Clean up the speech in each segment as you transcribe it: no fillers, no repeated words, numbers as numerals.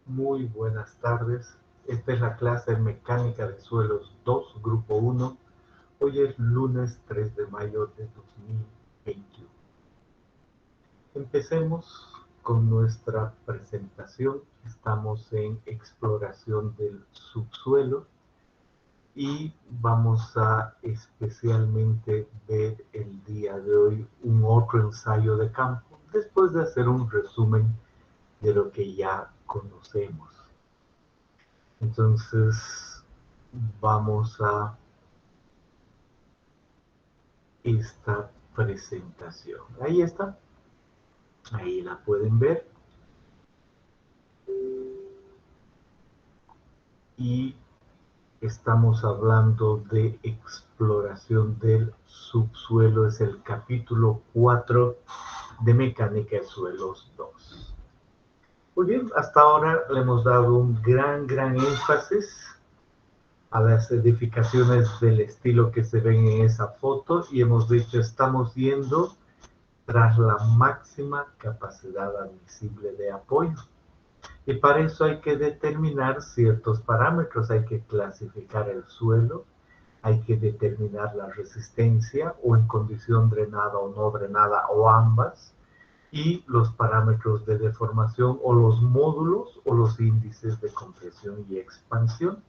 Muy buenas tardes. Esta es la clase de Mecánica de Suelos 2, Grupo 1. Hoy es lunes 3 de mayo de 2021. Empecemos con nuestra presentación. Estamos en exploración del subsuelo y vamos a especialmente ver el día de hoy un otro ensayo de campo, después de hacer un resumen de lo que ya conocemos. Entonces, vamos a esta presentación. Ahí está, ahí la pueden ver. Y estamos hablando de exploración del subsuelo, es el capítulo 4 de Mecánica de Suelos 2. Muy bien, hasta ahora le hemos dado un gran énfasis a las edificaciones del estilo que se ven en esa foto y hemos dicho estamos yendo tras la máxima capacidad admisible de apoyo. Y para eso hay que determinar ciertos parámetros, hay que clasificar el suelo, hay que determinar la resistencia o en condición drenada o no drenada o ambas, y los parámetros de deformación o los módulos o los índices de compresión y expansión.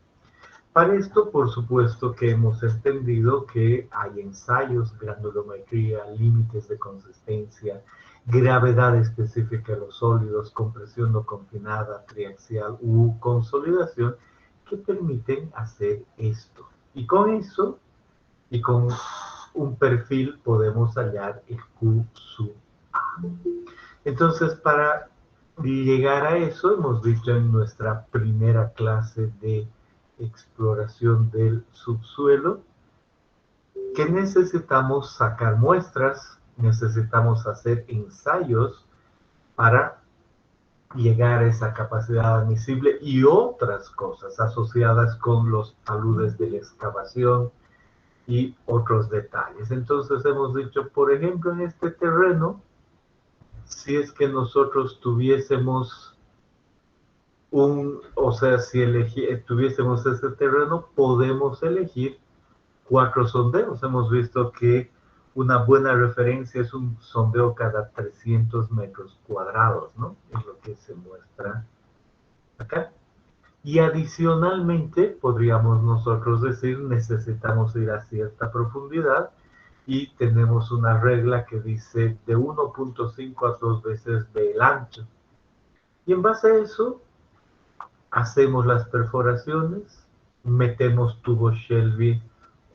Para esto, por supuesto que hemos entendido que hay ensayos, granulometría, límites de consistencia, gravedad específica de los sólidos, compresión no confinada, triaxial u consolidación, que permiten hacer esto. Y con eso, y con un perfil, podemos hallar el Q sub A. Entonces, para llegar a eso, hemos dicho en nuestra primera clase de exploración del subsuelo que necesitamos sacar muestras, necesitamos hacer ensayos para llegar a esa capacidad admisible y otras cosas asociadas con los taludes de la excavación y otros detalles. Entonces hemos dicho, por ejemplo, en este terreno, si es que nosotros tuviésemos si tuviésemos ese terreno, podemos elegir 4 sondeos. Hemos visto que una buena referencia es un sondeo cada 300 metros cuadrados, ¿no? Es lo que se muestra acá. Y adicionalmente, podríamos nosotros decir, necesitamos ir a cierta profundidad y tenemos una regla que dice de 1.5 a 2 veces del ancho. Y en base a eso, hacemos las perforaciones, metemos tubos Shelby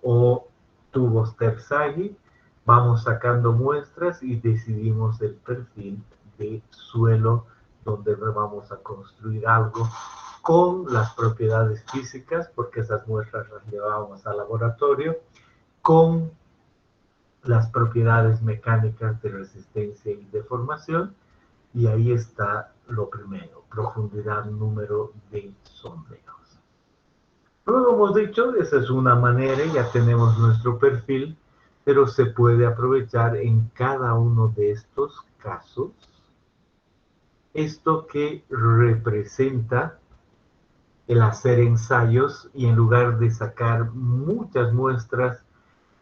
o tubos Terzaghi, vamos sacando muestras y decidimos el perfil de suelo donde vamos a construir algo con las propiedades físicas, porque esas muestras las llevábamos al laboratorio, con las propiedades mecánicas de resistencia y deformación, y ahí está lo primero, profundidad, número de sondeos. Luego hemos dicho, esa es una manera, ya tenemos nuestro perfil, pero se puede aprovechar en cada uno de estos casos esto que representa el hacer ensayos y en lugar de sacar muchas muestras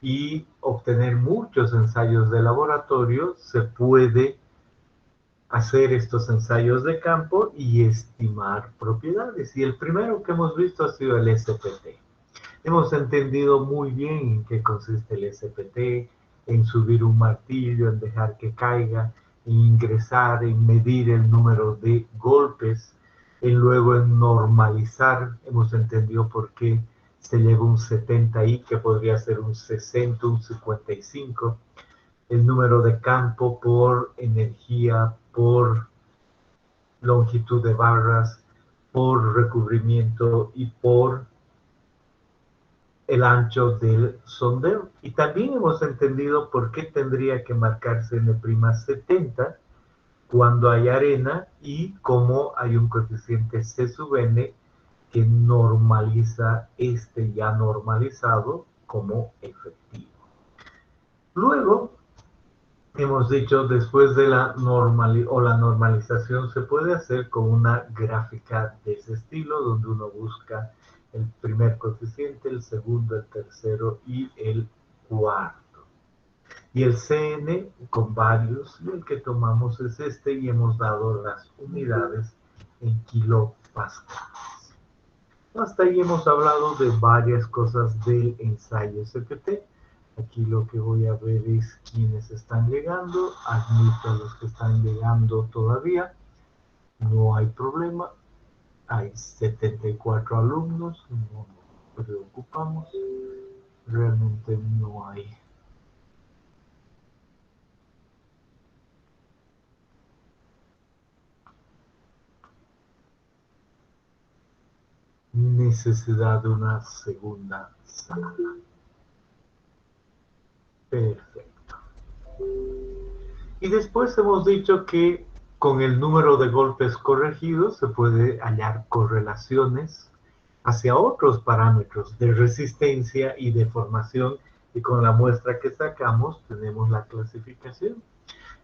y obtener muchos ensayos de laboratorio, se puede hacer estos ensayos de campo y estimar propiedades. Y el primero que hemos visto ha sido el SPT. Hemos entendido muy bien en qué consiste el SPT, en subir un martillo, en dejar que caiga, en ingresar, en medir el número de golpes, en luego en normalizar. Hemos entendido por qué se lleva un 70i, que podría ser un 60, un 55, el número de campo por energía, por longitud de barras, por recubrimiento y por el ancho del sondeo. Y también hemos entendido por qué tendría que marcarse N'70 cuando hay arena y cómo hay un coeficiente C sub n que normaliza este ya normalizado como efectivo. Luego hemos dicho, después de la normalización se puede hacer con una gráfica de ese estilo, donde uno busca el primer coeficiente, el segundo, el tercero y el cuarto. Y el CN con varios, y el que tomamos es este, y hemos dado las unidades en kilopascales. Hasta ahí hemos hablado de varias cosas del ensayo CPT. Aquí lo que voy a ver es quiénes están llegando. Admito a los que están llegando todavía. No hay problema. Hay 74 alumnos. No nos preocupamos. Realmente no hay necesidad de una segunda sala. Perfecto. Y después hemos dicho que con el número de golpes corregidos se puede hallar correlaciones hacia otros parámetros de resistencia y deformación, y con la muestra que sacamos tenemos la clasificación.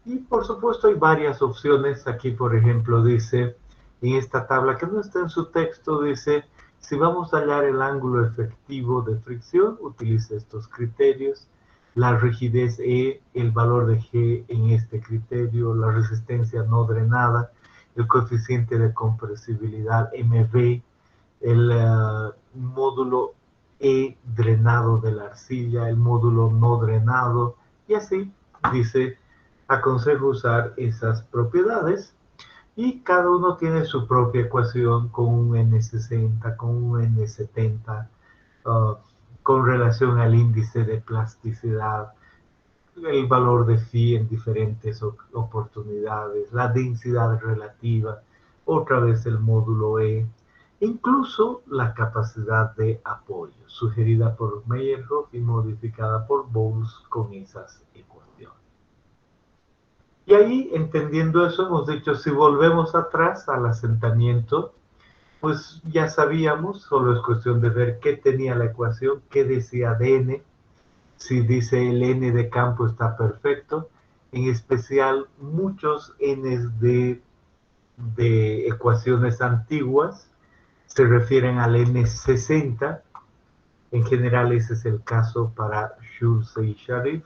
Y por supuesto hay varias opciones. Aquí por ejemplo dice, en esta tabla que no está en su texto, dice, si vamos a hallar el ángulo efectivo de fricción, utilice estos criterios: la rigidez E, el valor de G en este criterio, la resistencia no drenada, el coeficiente de compresibilidad MB, el módulo E drenado de la arcilla, el módulo no drenado, y así dice, aconsejo usar esas propiedades, y cada uno tiene su propia ecuación con un N60, con un N70, uh, con relación al índice de plasticidad, el valor de phi en diferentes oportunidades, la densidad relativa, otra vez el módulo E, incluso la capacidad de apoyo, sugerida por Meyerhoff y modificada por Bowles con esas ecuaciones. Y ahí, entendiendo eso, hemos dicho, si volvemos atrás al asentamiento, pues ya sabíamos, solo es cuestión de ver qué tenía la ecuación, qué decía de n. Si dice el n de campo está perfecto, en especial muchos n's de ecuaciones antiguas se refieren al n60. En general ese es el caso para Schulze y Sharif,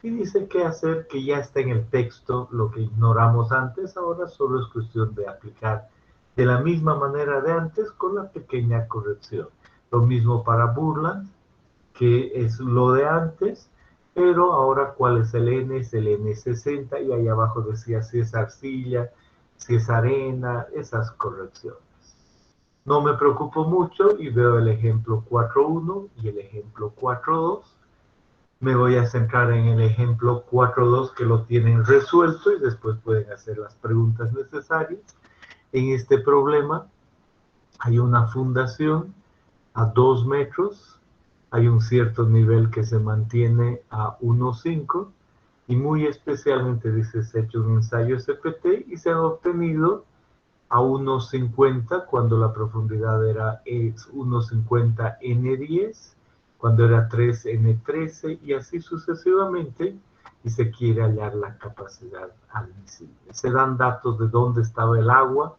y dice qué hacer, que ya está en el texto lo que ignoramos antes, ahora solo es cuestión de aplicar de la misma manera de antes con la pequeña corrección. Lo mismo para Burland, que es lo de antes, pero ahora cuál es el N, es el N60, y ahí abajo decía si es arcilla, si es arena, esas correcciones. No me preocupo mucho y veo el ejemplo 4.1 y el ejemplo 4.2. Me voy a centrar en el ejemplo 4.2 que lo tienen resuelto, y después pueden hacer las preguntas necesarias. En este problema hay una fundación a 2 metros, hay un cierto nivel que se mantiene a 1.5, y muy especialmente dice, se ha hecho un ensayo CPT y se han obtenido a 1.50 cuando la profundidad era 1.50 N10, cuando era 3 N13, y así sucesivamente, y se quiere hallar la capacidad admisible. Se dan datos de dónde estaba el agua,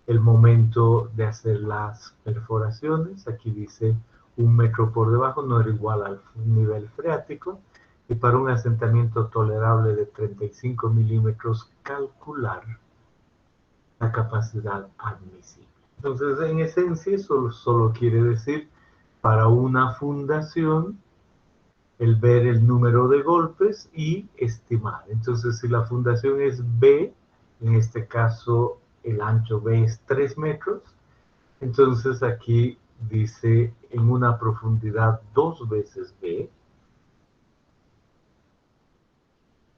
el momento de hacer las perforaciones. Aquí dice 1 metro por debajo, no era igual al nivel freático, y para un asentamiento tolerable de 35 milímetros calcular la capacidad admisible. Entonces, en esencia, solo quiere decir, para una fundación, el ver el número de golpes y estimar. Entonces, si la fundación es B, en este caso el ancho B es 3 metros, entonces aquí dice en una profundidad 2 veces B,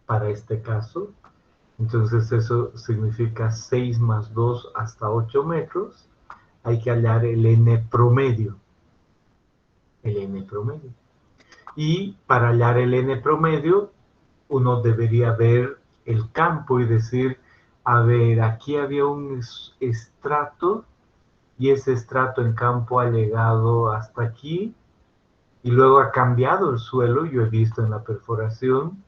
para este caso. Entonces eso significa 6 más 2 hasta 8 metros. Hay que hallar el n promedio. El n promedio. Y para hallar el n promedio, uno debería ver el campo y decir, a ver, aquí había un estrato, y ese estrato en campo ha llegado hasta aquí, y luego ha cambiado el suelo, yo he visto en la perforación,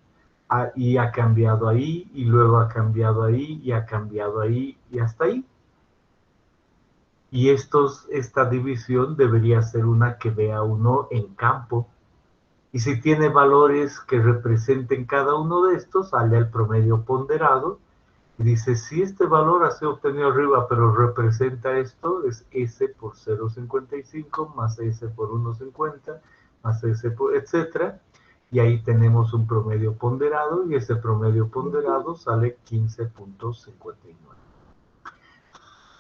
y ha cambiado ahí, y luego ha cambiado ahí, y ha cambiado ahí, y hasta ahí. Y esta división debería ser una que vea uno en campo. Y si tiene valores que representen cada uno de estos, sale el promedio ponderado. Y dice, si este valor ha sido obtenido arriba, pero representa esto, es S por 0,55 más S por 1,50 más S por etcétera. Y ahí tenemos un promedio ponderado y ese promedio ponderado sale 15,59.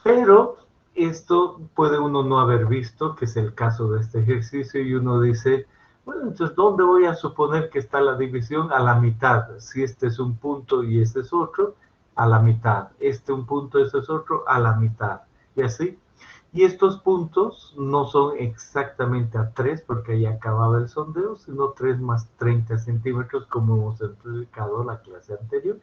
Pero esto puede uno no haber visto, que es el caso de este ejercicio, y uno dice, bueno, entonces, ¿dónde voy a suponer que está la división? A la mitad. Si este es un punto y este es otro, a la mitad. Este un punto, este es otro, a la mitad. Y así. Y estos puntos no son exactamente a 3, porque ahí acababa el sondeo, sino 3 más 30 centímetros, como hemos explicado la clase anterior.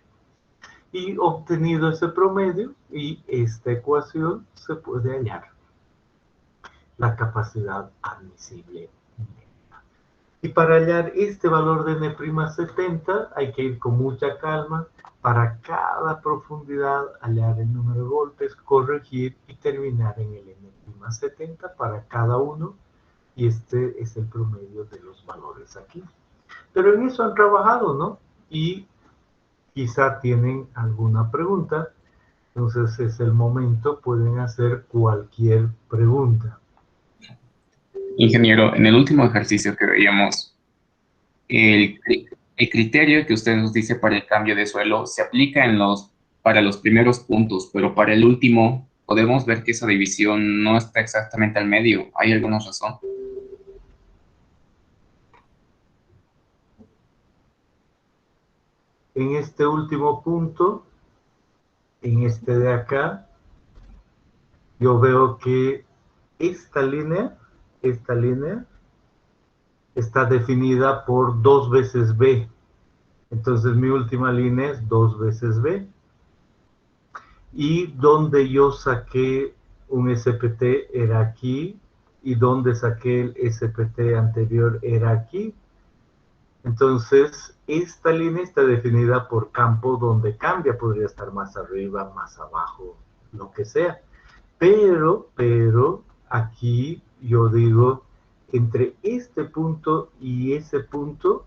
Y obtenido ese promedio y esta ecuación se puede hallar la capacidad admisible neta. Y para hallar este valor de N'70 hay que ir con mucha calma. Para cada profundidad hallar el número de golpes, corregir y terminar en el N'70 para cada uno. Y este es el promedio de los valores aquí. Pero en eso han trabajado, ¿no? Y quizá tienen alguna pregunta. Entonces es el momento, pueden hacer cualquier pregunta. Ingeniero, en el último ejercicio que veíamos, el, el criterio que usted nos dice para el cambio de suelo se aplica para los primeros puntos, pero para el último podemos ver que esa división no está exactamente al medio. ¿Hay alguna razón? En este último punto, en este de acá, yo veo que esta línea está definida por 2 veces B. Entonces mi última línea es 2 veces B. Y donde yo saqué un SPT era aquí, y donde saqué el SPT anterior era aquí. Entonces, esta línea está definida por campo donde cambia, podría estar más arriba, más abajo, lo que sea. Pero aquí yo digo, entre este punto y ese punto,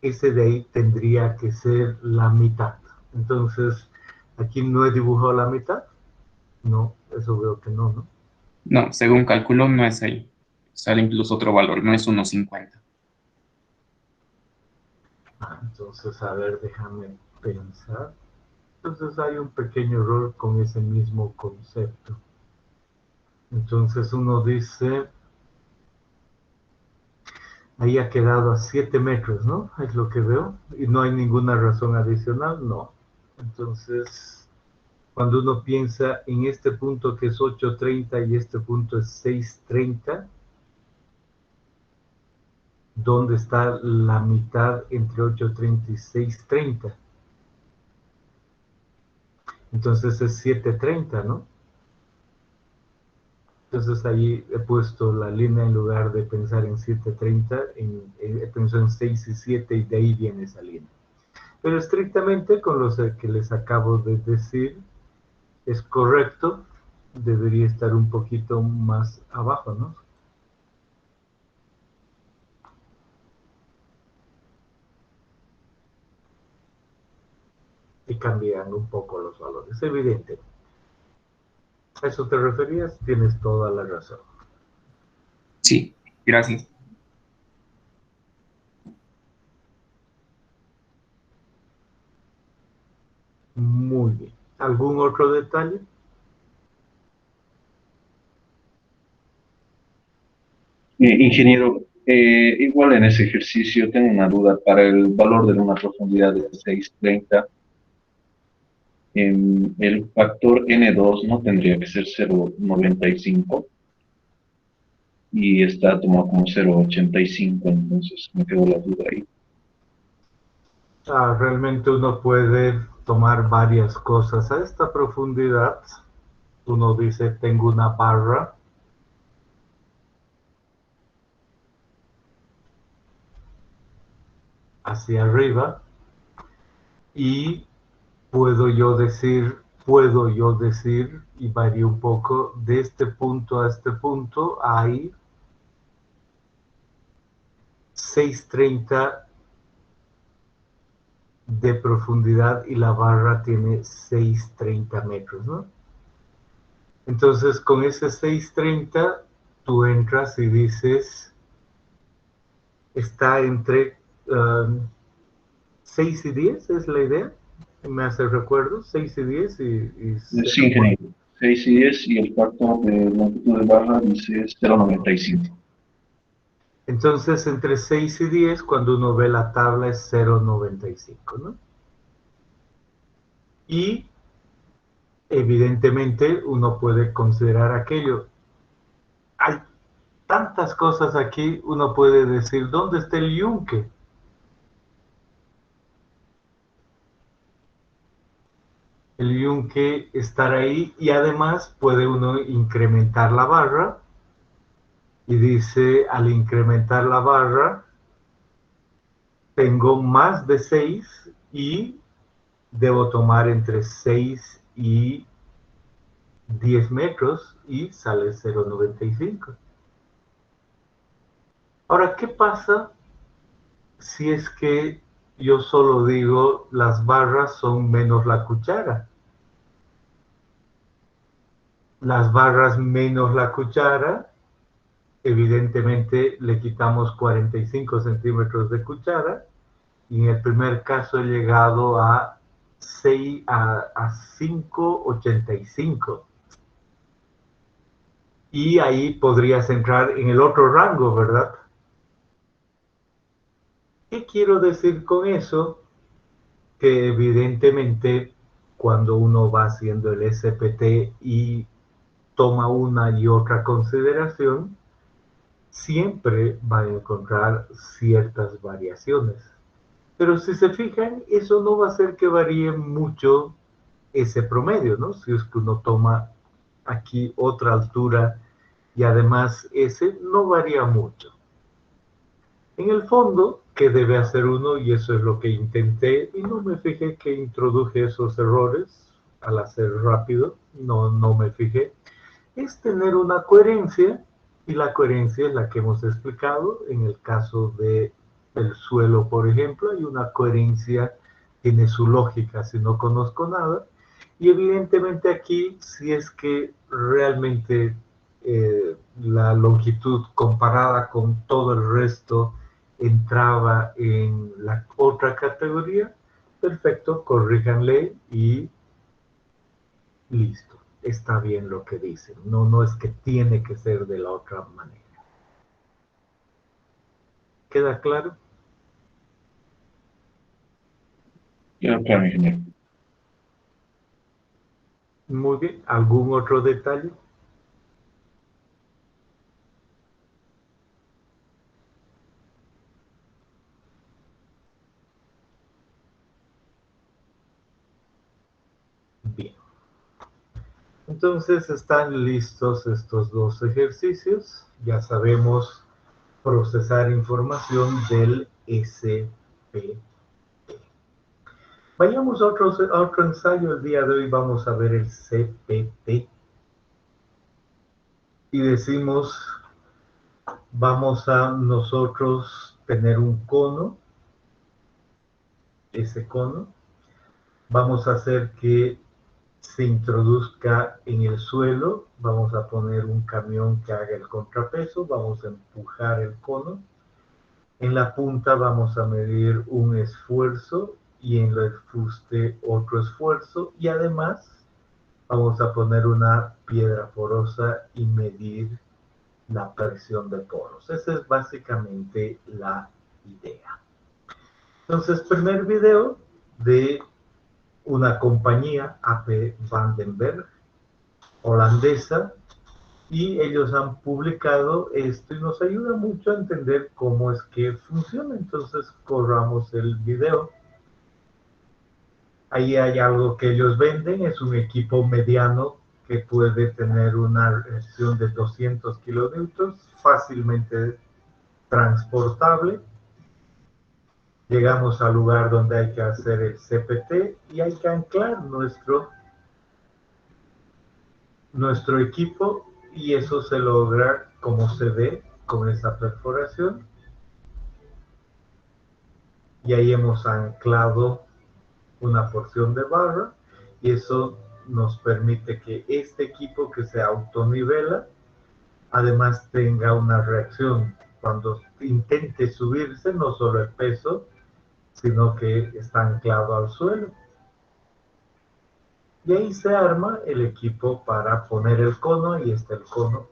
ese de ahí tendría que ser la mitad. Entonces, aquí no he dibujado la mitad. No, eso veo que no, ¿no? No, según cálculo no es ahí. Sale incluso otro valor, no es 1,50. Entonces, a ver, déjame pensar. Entonces hay un pequeño error con ese mismo concepto. Entonces uno dice, ahí ha quedado a 7 metros, ¿no? Es lo que veo. Y no hay ninguna razón adicional, no. Entonces, cuando uno piensa en este punto que es 8,30 y este punto es 6,30, ¿dónde está la mitad entre 8,30 y 6,30? Entonces es 7,30, ¿no? Entonces ahí he puesto la línea en lugar de pensar en 7,30, he pensado en 6 y 7 y de ahí viene esa línea. Pero estrictamente con los que les acabo de decir, es correcto, debería estar un poquito más abajo, ¿no? Y cambian un poco los valores, evidente. ¿A eso te referías? Tienes toda la razón. Sí, gracias. Muy bien. ¿Algún otro detalle? Ingeniero, igual en ese ejercicio tengo una duda para el valor de una profundidad de 630. El factor N2 no tendría que ser 0,95 y está tomado como 0,85, entonces me quedó la duda ahí. Realmente uno puede tomar varias cosas. A esta profundidad, uno dice, tengo una barra hacia arriba y puedo yo decir, y varía un poco, de este punto a este punto hay 630 de profundidad y la barra tiene 630 metros, ¿no? Entonces, con ese 630, tú entras y dices, está entre 6 y 10, es la idea. Me hace recuerdo, 6 y 10 y Sí, ingeniero. 6 y 10 y el factor de longitud de barra dice 0,95. Entonces, entre 6 y 10, cuando uno ve la tabla, es 0,95, ¿no? Y evidentemente uno puede considerar aquello. Hay tantas cosas aquí, uno puede decir, ¿dónde está el yunque? El yunque estar ahí y además puede uno incrementar la barra y dice, al incrementar la barra, tengo más de 6 y debo tomar entre 6 y 10 metros y sale 0,95. Ahora, ¿qué pasa si es que yo solo digo las barras son menos la cuchara? Las barras menos la cuchara, evidentemente le quitamos 45 centímetros de cuchara y en el primer caso he llegado a 5,85. Y ahí podrías entrar en el otro rango, ¿verdad? ¿Qué quiero decir con eso? Que evidentemente cuando uno va haciendo el SPT y toma una y otra consideración, siempre va a encontrar ciertas variaciones. Pero si se fijan, eso no va a hacer que varíe mucho ese promedio, ¿no? Si es que uno toma aquí otra altura y además ese no varía mucho. En el fondo, ¿qué debe hacer uno? Y eso es lo que intenté y no me fijé que introduje esos errores al hacer rápido, no me fijé. Es tener una coherencia y la coherencia es la que hemos explicado. En el caso del suelo, por ejemplo, hay una coherencia, tiene su lógica si no conozco nada. Y evidentemente aquí, si es que realmente la longitud comparada con todo el resto entraba en la otra categoría, perfecto, corríjanle y listo. Está bien lo que dicen. No es que tiene que ser de la otra manera. ¿Queda claro? Claro, ingeniero. Muy bien. ¿Algún otro detalle? Bien. Entonces están listos estos dos ejercicios. Ya sabemos procesar información del SPT. Vayamos a otro ensayo. El día de hoy vamos a ver el CPT. Y decimos, vamos a nosotros tener un cono. Ese cono. Vamos a hacer que se introduzca en el suelo. Vamos a poner un camión que haga el contrapeso. Vamos a empujar el cono. En la punta vamos a medir un esfuerzo y en el fuste otro esfuerzo. Y además vamos a poner una piedra porosa y medir la presión de poros. Esa es básicamente la idea. Entonces, primer video de una compañía, AP Vandenberg, holandesa, y ellos han publicado esto y nos ayuda mucho a entender cómo es que funciona. Entonces, corramos el video. Ahí hay algo que ellos venden, es un equipo mediano que puede tener una reacción de 200 kilonewtons, fácilmente transportable. Llegamos al lugar donde hay que hacer el CPT y hay que anclar nuestro equipo, y eso se logra como se ve con esa perforación. Y ahí hemos anclado una porción de barra y eso nos permite que este equipo que se autonivela además tenga una reacción cuando intente subirse, no solo el peso, sino que está anclado al suelo. Y ahí se arma el equipo para poner el cono, y está el cono.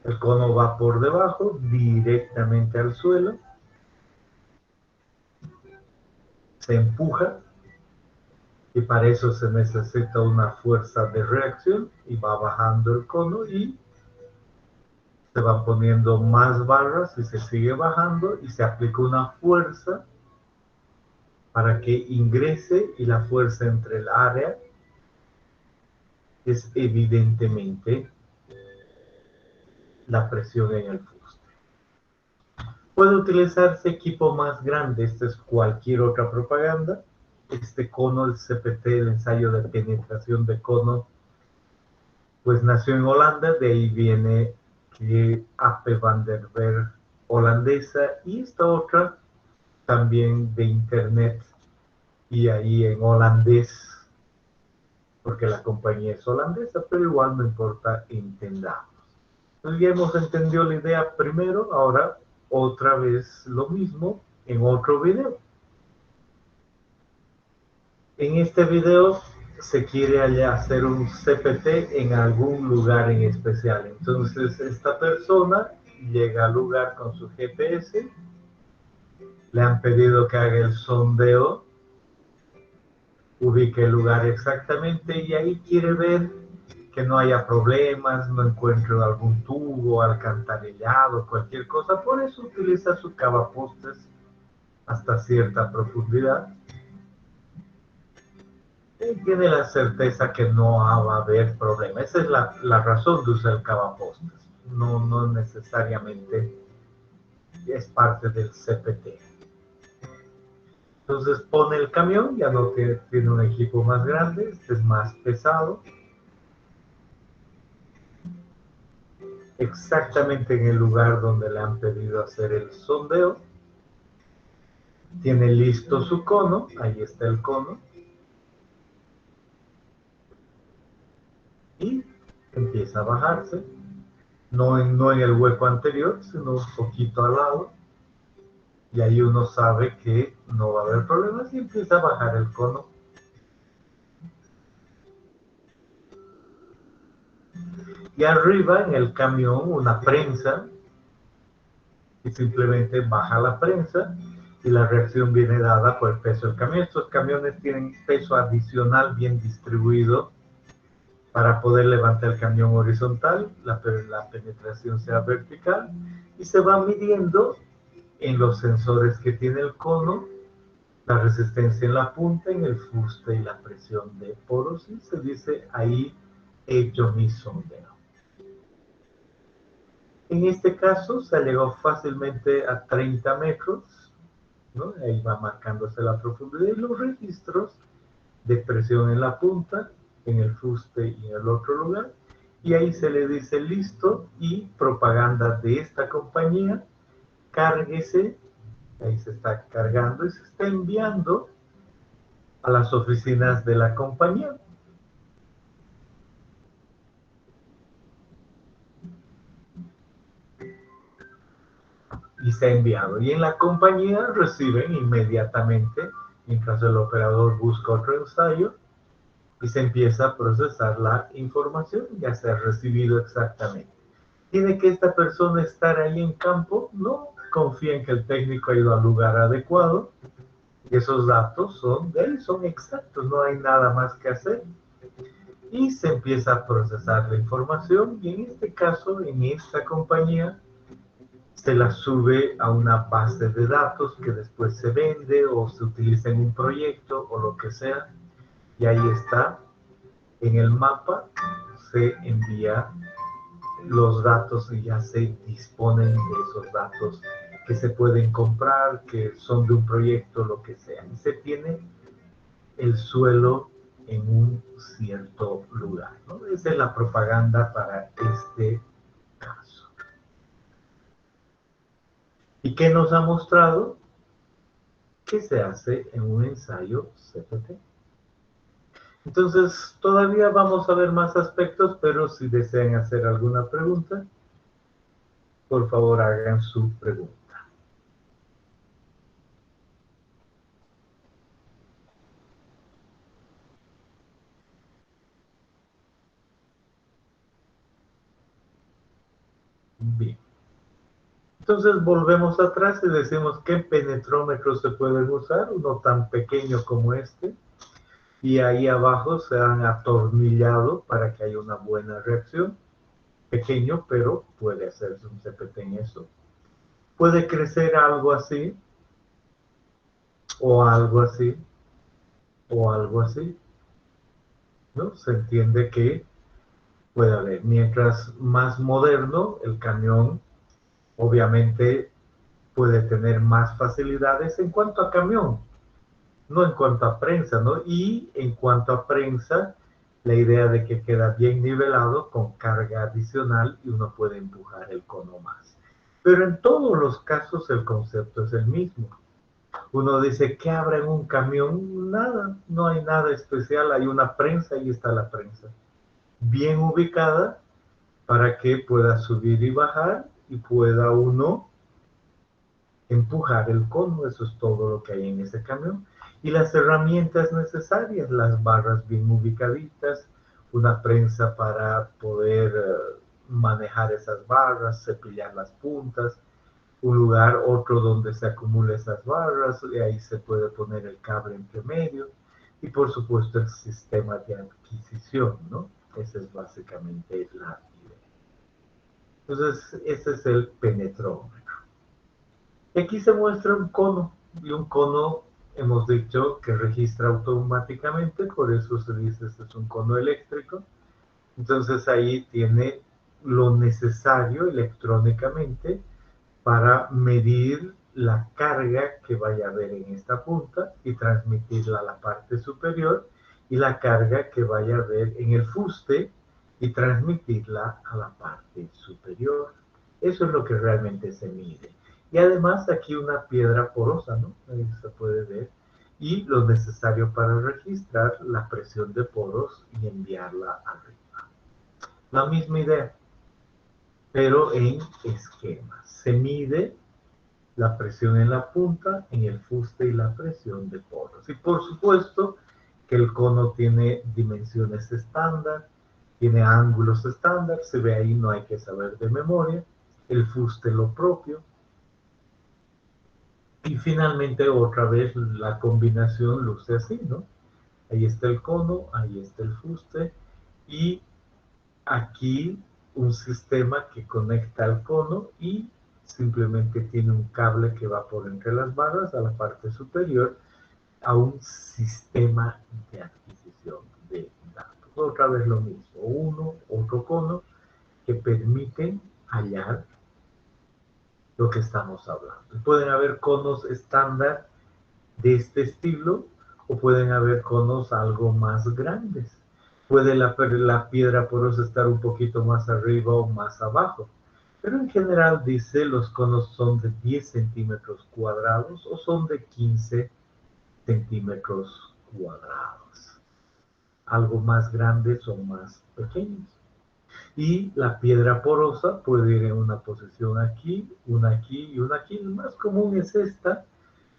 El cono va por debajo, directamente al suelo. Se empuja, y para eso se necesita una fuerza de reacción, y va bajando el cono y se van poniendo más barras y se sigue bajando y se aplica una fuerza para que ingrese, y la fuerza entre el área es evidentemente la presión en el fuste. Puede utilizarse equipo más grande, esta es cualquier otra propaganda. Este cono, el CPT, el ensayo de penetración de cono, pues nació en Holanda, de ahí viene que Ape van der Berg holandesa, y esta otra también de internet, y ahí en holandés, porque la compañía es holandesa, pero igual no importa, entendamos. Entonces ya hemos entendido la idea primero, ahora otra vez lo mismo en otro video. En este video se quiere hacer un CPT en algún lugar en especial. Entonces esta persona llega al lugar con su GPS, le han pedido que haga el sondeo, ubique el lugar exactamente, y ahí quiere ver que no haya problemas, no encuentre algún tubo, alcantarillado, cualquier cosa. Por eso utiliza su cavapostes hasta cierta profundidad. Y tiene la certeza que no va a haber problema. Esa es la razón de usar el cavapostes. No necesariamente es parte del CPT. Entonces pone el camión, ya no tiene un equipo más grande, este es más pesado. Exactamente en el lugar donde le han pedido hacer el sondeo. Tiene listo su cono, ahí está el cono. Y empieza a bajarse, no en el hueco anterior, sino un poquito al lado. Y ahí uno sabe que no va a haber problemas y empieza a bajar el cono. Y arriba en el camión una prensa, y simplemente baja la prensa y la reacción viene dada por el peso del camión. Estos camiones tienen peso adicional bien distribuido para poder levantar el camión horizontal, la penetración sea vertical, y se va midiendo en los sensores que tiene el cono, la resistencia en la punta, en el fuste y la presión de poros, y se dice ahí hecho mi sondeo. En este caso se llegó fácilmente a 30 metros, ¿no? Ahí va marcándose la profundidad y los registros de presión en la punta, en el fuste y en el otro lugar, y ahí se le dice listo, y propaganda de esta compañía, cárguese, ahí se está cargando y se está enviando a las oficinas de la compañía. Y se ha enviado, y en la compañía reciben inmediatamente, mientras el operador busca otro ensayo, y se empieza a procesar la información, ya se ha recibido exactamente. ¿Tiene que esta persona estar ahí en campo? No, confía en que el técnico ha ido al lugar adecuado, y esos datos son de él, son exactos, no hay nada más que hacer. Y se empieza a procesar la información, y en este caso, en esta compañía, se la sube a una base de datos que después se vende o se utiliza en un proyecto o lo que sea, y ahí está, en el mapa se envía los datos y ya se disponen de esos datos que se pueden comprar, que son de un proyecto, lo que sea. Y se tiene el suelo en un cierto lugar, ¿no? Esa es la propaganda para este caso. ¿Y qué nos ha mostrado? Que se hace en un ensayo CPT. Entonces, todavía vamos a ver más aspectos, pero si desean hacer alguna pregunta, por favor hagan su pregunta. Bien. Entonces volvemos atrás y decimos qué penetrómetros se pueden usar, uno tan pequeño como este, y ahí abajo se han atornillado para que haya una buena reacción. Pequeño, pero puede hacerse un CPT en eso. Puede crecer algo así, o algo así, o algo así, ¿no? Se entiende que puede haber. Mientras más moderno, el camión obviamente puede tener más facilidades en cuanto a camión, no en cuanto a prensa, ¿no? Y en cuanto a prensa, la idea de que queda bien nivelado con carga adicional y uno puede empujar el cono más. Pero en todos los casos el concepto es el mismo. Uno dice, ¿qué habrá en un camión? Nada, no hay nada especial, hay una prensa y está la prensa. Bien ubicada para que pueda subir y bajar y pueda uno empujar el cono, eso es todo lo que hay en ese camión. Y las herramientas necesarias, las barras bien ubicaditas, una prensa para poder manejar esas barras, cepillar las puntas, un lugar, otro donde se acumulen esas barras, y ahí se puede poner el cable entre medio, y por supuesto el sistema de adquisición, ¿no? Esa es básicamente la idea. Entonces, ese es el penetrómetro. Aquí se muestra un cono, y un cono hemos dicho que registra automáticamente, por eso se dice este es un cono eléctrico. Entonces ahí tiene lo necesario electrónicamente para medir la carga que vaya a haber en esta punta y transmitirla a la parte superior, y la carga que vaya a haber en el fuste y transmitirla a la parte superior. Eso es lo que realmente se mide. Y además aquí una piedra porosa, ¿no? Ahí se puede ver. Y lo necesario para registrar la presión de poros y enviarla arriba. La misma idea, pero en esquemas. Se mide la presión en la punta, en el fuste y la presión de poros. Y por supuesto que el cono tiene dimensiones estándar, tiene ángulos estándar, se ve ahí, no hay que saber de memoria. El fuste lo propio. Y finalmente otra vez la combinación luce así, ¿no? Ahí está el cono, ahí está el fuste y aquí un sistema que conecta al cono y simplemente tiene un cable que va por entre las barras a la parte superior a un sistema de adquisición de datos. Otra vez lo mismo, uno, otro cono que permiten hallar lo que estamos hablando. Pueden haber conos estándar de este estilo o pueden haber conos algo más grandes. Puede la piedra porosa estar un poquito más arriba o más abajo. Pero en general dice los conos son de 10 centímetros cuadrados o son de 15 centímetros cuadrados. Algo más grandes o más pequeños. Y la piedra porosa puede ir en una posición aquí, una aquí y una aquí. El más común es esta.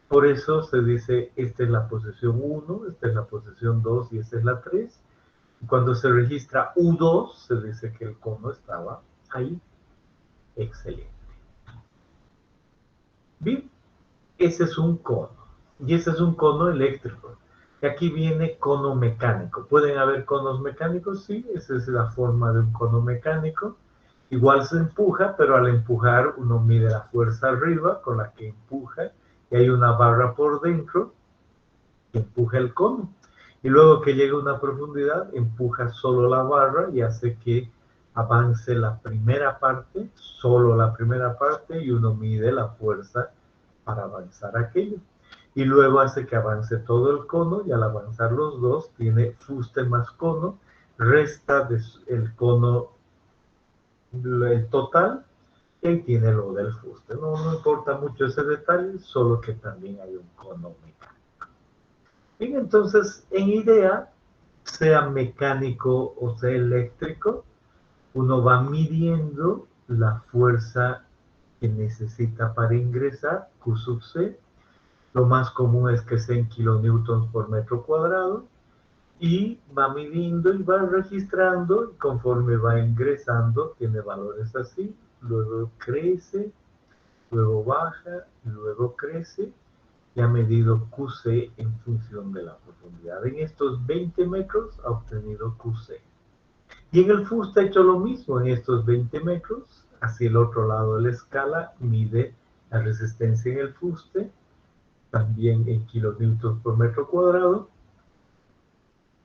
Por eso se dice, esta es la posición 1, esta es la posición 2 y esta es la 3. Cuando se registra U2, se dice que el cono estaba ahí. Excelente. Bien, ese es un cono. Y ese es un cono eléctrico. Y aquí viene cono mecánico. ¿Pueden haber conos mecánicos? Sí, esa es la forma de un cono mecánico. Igual se empuja, pero al empujar uno mide la fuerza arriba con la que empuja y hay una barra por dentro que empuja el cono. Y luego que llega a una profundidad, empuja solo la barra y hace que avance la primera parte, solo la primera parte, y uno mide la fuerza para avanzar aquello. Y luego hace que avance todo el cono, y al avanzar los dos, tiene fuste más cono, resta el cono, el total, y tiene lo del fuste. No importa mucho ese detalle, solo que también hay un cono mecánico. Bien, entonces, en idea, sea mecánico o sea eléctrico, uno va midiendo la fuerza que necesita para ingresar, Q sub C. Lo más común es que sea en kilonewtons por metro cuadrado, y va midiendo y va registrando, y conforme va ingresando, tiene valores así, luego crece, luego baja, luego crece, y ha medido QC en función de la profundidad. En estos 20 metros ha obtenido QC. Y en el fuste ha hecho lo mismo. En estos 20 metros, hacia el otro lado de la escala, mide la resistencia en el fuste, también en kilonewtons por metro cuadrado,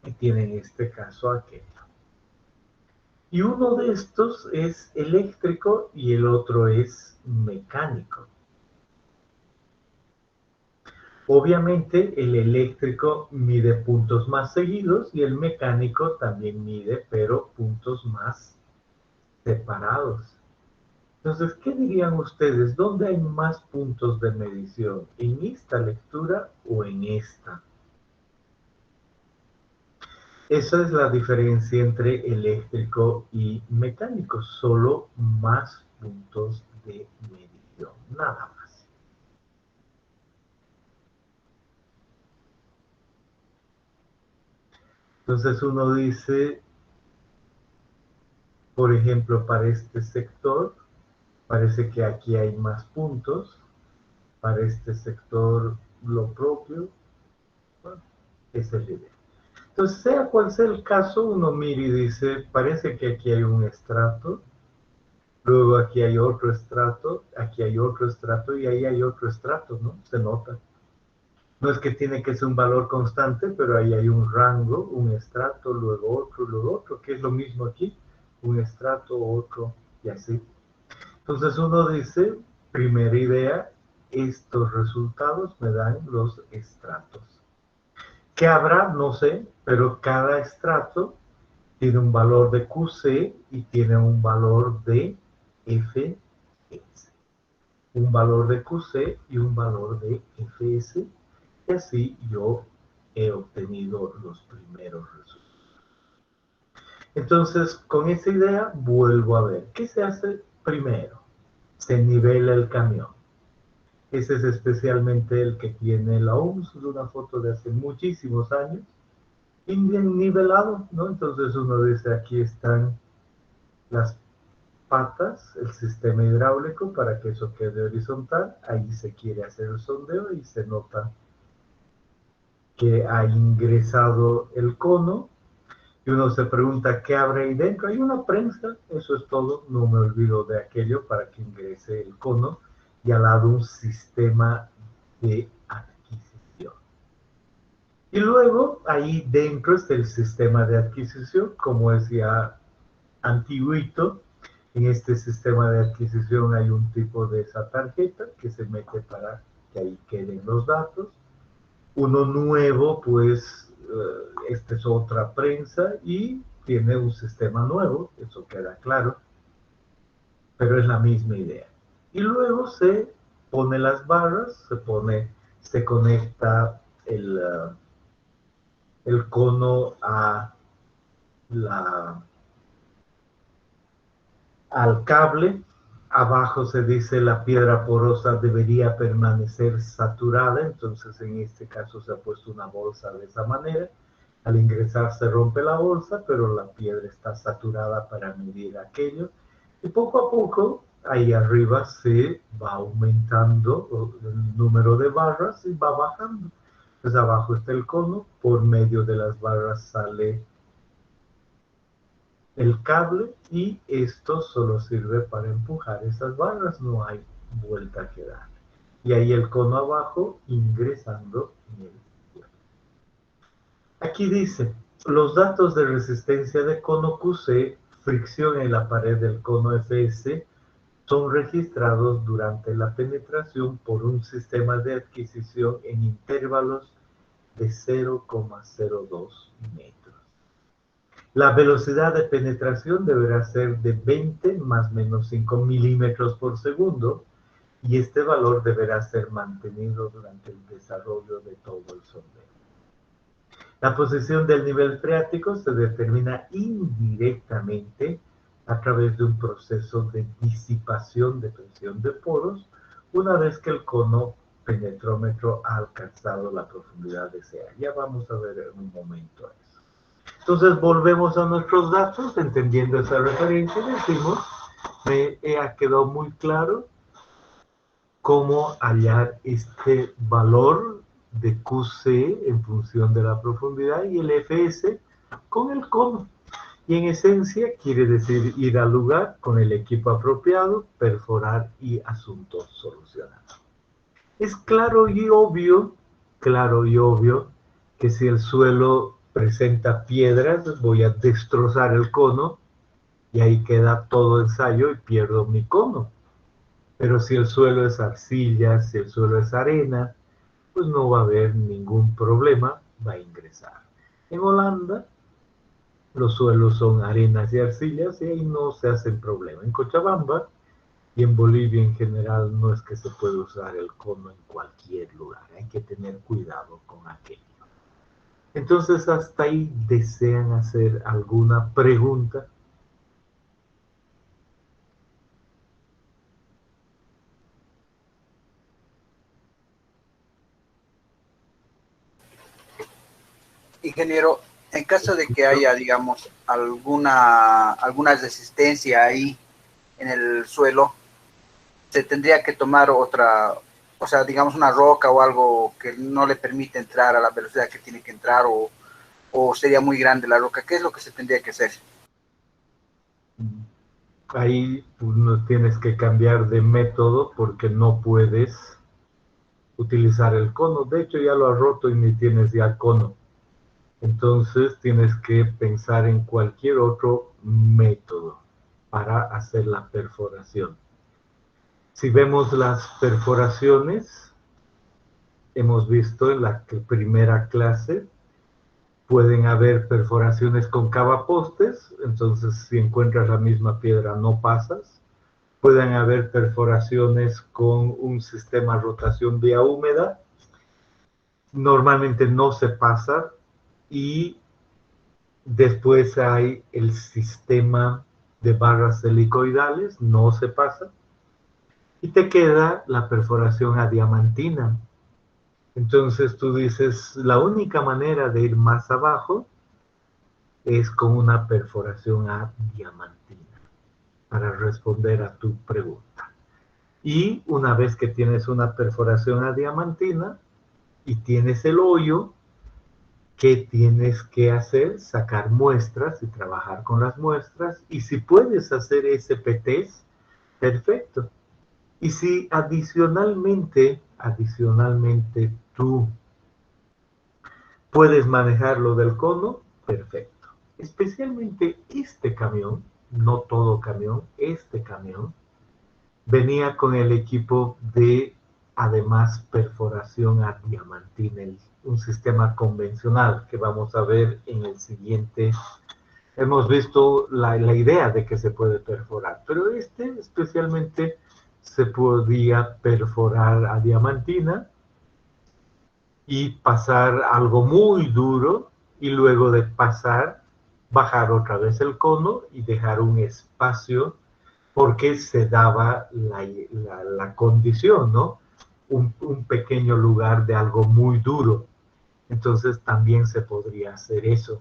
y tiene en este caso aquello. Y uno de estos es eléctrico y el otro es mecánico. Obviamente el eléctrico mide puntos más seguidos y el mecánico también mide, pero puntos más separados. Entonces, ¿qué dirían ustedes? ¿Dónde hay más puntos de medición? ¿En esta lectura o en esta? Esa es la diferencia entre eléctrico y mecánico, solo más puntos de medición, nada más. Entonces uno dice, por ejemplo, para este sector, parece que aquí hay más puntos, para este sector lo propio, bueno, esa es la idea. Entonces, sea cual sea el caso, uno mira y dice, parece que aquí hay un estrato, luego aquí hay otro estrato, aquí hay otro estrato y ahí hay otro estrato, ¿no? Se nota. No es que tiene que ser un valor constante, pero ahí hay un rango, un estrato, luego otro, que es lo mismo aquí, un estrato, otro, y así. Entonces uno dice, primera idea, estos resultados me dan los estratos. ¿Qué habrá? No sé, pero cada estrato tiene un valor de QC y tiene un valor de FS. Un valor de QC y un valor de FS. Y así yo he obtenido los primeros resultados. Entonces, con esa idea, vuelvo a ver. ¿Qué se hace primero? Se nivela el camión. Ese es especialmente el que tiene la OMS, es una foto de hace muchísimos años, y bien nivelado, ¿no? Entonces uno dice, aquí están las patas, el sistema hidráulico para que eso quede horizontal, ahí se quiere hacer el sondeo y se nota que ha ingresado el cono, y uno se pregunta qué habrá ahí dentro. Hay una prensa, eso es todo, no me olvido de aquello para que ingrese el cono, y al lado un sistema de adquisición. Y luego ahí dentro está el sistema de adquisición, como es ya antiguito. En este sistema de adquisición hay un tipo de esa tarjeta que se mete para que ahí queden los datos. Uno nuevo, pues, esta es otra prensa y tiene un sistema nuevo, eso queda claro, pero es la misma idea. Y luego se pone las barras, se conecta el cono al cable. Abajo se dice la piedra porosa debería permanecer saturada, entonces en este caso se ha puesto una bolsa de esa manera. Al ingresar se rompe la bolsa, pero la piedra está saturada para medir aquello. Y poco a poco, ahí arriba se va aumentando el número de barras y va bajando. Pues abajo está el cono, por medio de las barras sale el cable, y esto solo sirve para empujar esas barras, no hay vuelta que dar. Y ahí el cono abajo ingresando en el cuerpo. Aquí dice, los datos de resistencia de cono QC fricción en la pared del cono FS son registrados durante la penetración por un sistema de adquisición en intervalos de 0,02 metros. La velocidad de penetración deberá ser de 20 más menos 5 milímetros por segundo y este valor deberá ser mantenido durante el desarrollo de todo el sondeo. La posición del nivel freático se determina indirectamente a través de un proceso de disipación de presión de poros una vez que el cono penetrómetro ha alcanzado la profundidad deseada. Ya vamos a ver en un momento eso. Entonces volvemos a nuestros datos, entendiendo esa referencia, y decimos, me ha quedado muy claro cómo hallar este valor de QC en función de la profundidad y el FS con el cono. Y en esencia quiere decir ir al lugar con el equipo apropiado, perforar y asunto solucionado. Es claro y obvio que si el suelo presenta piedras, voy a destrozar el cono y ahí queda todo ensayo y pierdo mi cono. Pero si el suelo es arcilla, si el suelo es arena, pues no va a haber ningún problema, va a ingresar. En Holanda, los suelos son arenas y arcillas y ahí no se hacen problema. En Cochabamba y en Bolivia en general no es que se puede usar el cono en cualquier lugar. Hay que tener cuidado con aquello. Entonces, hasta ahí desean hacer alguna pregunta. Ingeniero, en caso de que haya, digamos, alguna resistencia ahí en el suelo, se tendría que tomar otra, o sea, digamos una roca o algo que no le permite entrar a la velocidad que tiene que entrar, o sería muy grande la roca. ¿Qué es lo que se tendría que hacer? Ahí no tienes que cambiar de método porque no puedes utilizar el cono. De hecho, ya lo has roto y ni tienes ya cono. Entonces tienes que pensar en cualquier otro método para hacer la perforación. Si vemos las perforaciones, hemos visto en la primera clase, pueden haber perforaciones con cavapostes, entonces si encuentras la misma piedra no pasas. Pueden haber perforaciones con un sistema de rotación vía húmeda, normalmente no se pasa, y después hay el sistema de barras helicoidales, no se pasa, y te queda la perforación adiamantina. Entonces tú dices, la única manera de ir más abajo es con una perforación adiamantina, para responder a tu pregunta. Y una vez que tienes una perforación adiamantina y tienes el hoyo, ¿qué tienes que hacer? Sacar muestras y trabajar con las muestras. Y si puedes hacer SPTs, perfecto. Y si adicionalmente tú puedes manejar lo del cono, perfecto. Especialmente este camión, no todo camión, este camión, venía con el equipo de, además, perforación adiamantina, un sistema convencional que vamos a ver en el siguiente. Hemos visto la idea de que se puede perforar, pero este especialmente se podía perforar a diamantina y pasar algo muy duro y luego de pasar, bajar otra vez el cono y dejar un espacio porque se daba la condición, ¿no? Un pequeño lugar de algo muy duro. Entonces también se podría hacer eso.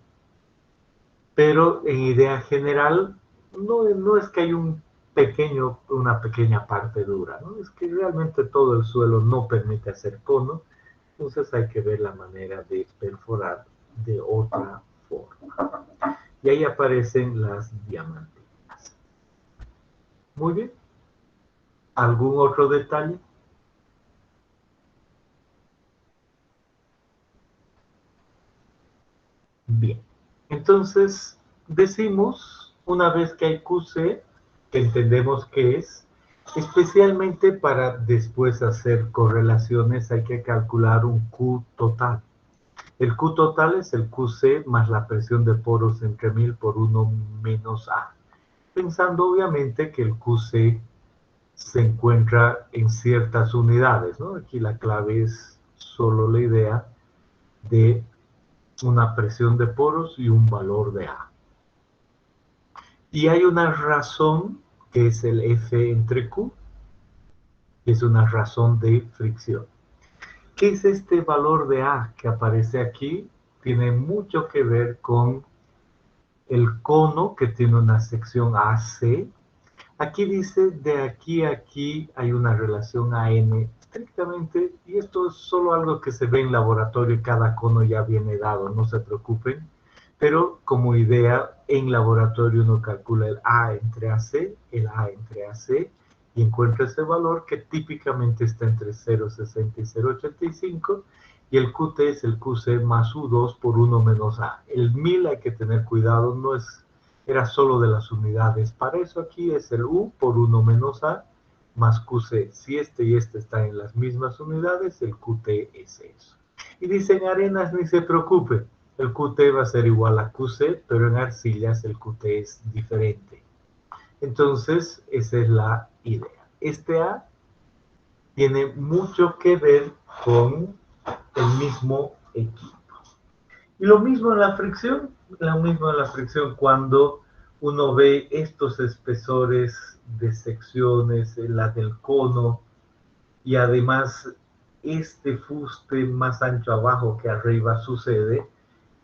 Pero en idea general, no es que hay una pequeña parte dura, ¿no? Es que realmente todo el suelo no permite hacer cono, entonces hay que ver la manera de perforar de otra forma. Y ahí aparecen las diamantinas. Muy bien. ¿Algún otro detalle? Bien. Entonces, decimos Una vez que hay QC, que entendemos qué es, especialmente para después hacer correlaciones hay que calcular un Q total. El Q total es el QC más la presión de poros entre 1000 por 1 menos A. Pensando obviamente que el QC se encuentra en ciertas unidades, ¿no? Aquí la clave es solo la idea de una presión de poros y un valor de A. Y hay una razón que es el F entre Q, que es una razón de fricción. ¿Qué es este valor de A que aparece aquí? Tiene mucho que ver con el cono que tiene una sección AC. Aquí dice de aquí a aquí hay una relación AN estrictamente, y esto es solo algo que se ve en laboratorio y cada cono ya viene dado, no se preocupen. Pero como idea, en laboratorio uno calcula el A entre AC, el A entre AC, y encuentra ese valor que típicamente está entre 0,60 y 0,85, y el QT es el QC más U2 por 1 menos A. El 1000 hay que tener cuidado, no es, era solo de las unidades. Para eso aquí es el U por 1 menos A más QC. Si este y este están en las mismas unidades, el QT es eso. Y dicen arenas, ni se preocupe, el QT va a ser igual a QC, pero en arcillas el QT es diferente. Entonces, esa es la idea. Este A tiene mucho que ver con el mismo equipo. Y lo mismo en la fricción, cuando uno ve estos espesores de secciones, la del cono, y además este fuste más ancho abajo que arriba sucede,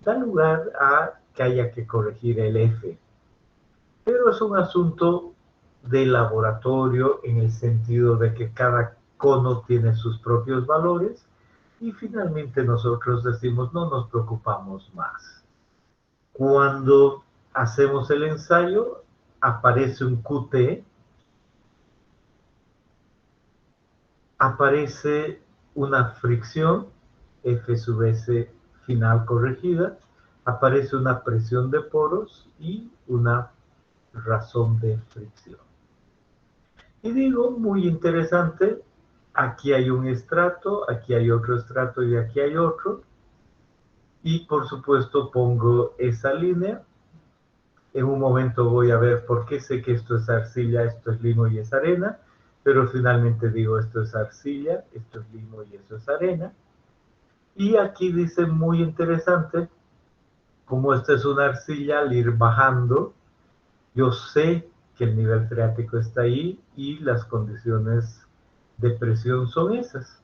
da lugar a que haya que corregir el F. Pero es un asunto de laboratorio en el sentido de que cada cono tiene sus propios valores y finalmente nosotros decimos no nos preocupamos más. Cuando hacemos el ensayo aparece un QT, aparece una fricción, F sub S final corregida, aparece una presión de poros y una razón de fricción. Y digo, muy interesante, aquí hay un estrato, aquí hay otro estrato y aquí hay otro. Y por supuesto pongo esa línea. En un momento voy a ver por qué sé que esto es arcilla, esto es limo y es arena, pero finalmente digo esto es arcilla, esto es limo y eso es arena. Y aquí dice muy interesante, como esta es una arcilla, al ir bajando, yo sé que el nivel freático está ahí y las condiciones de presión son esas.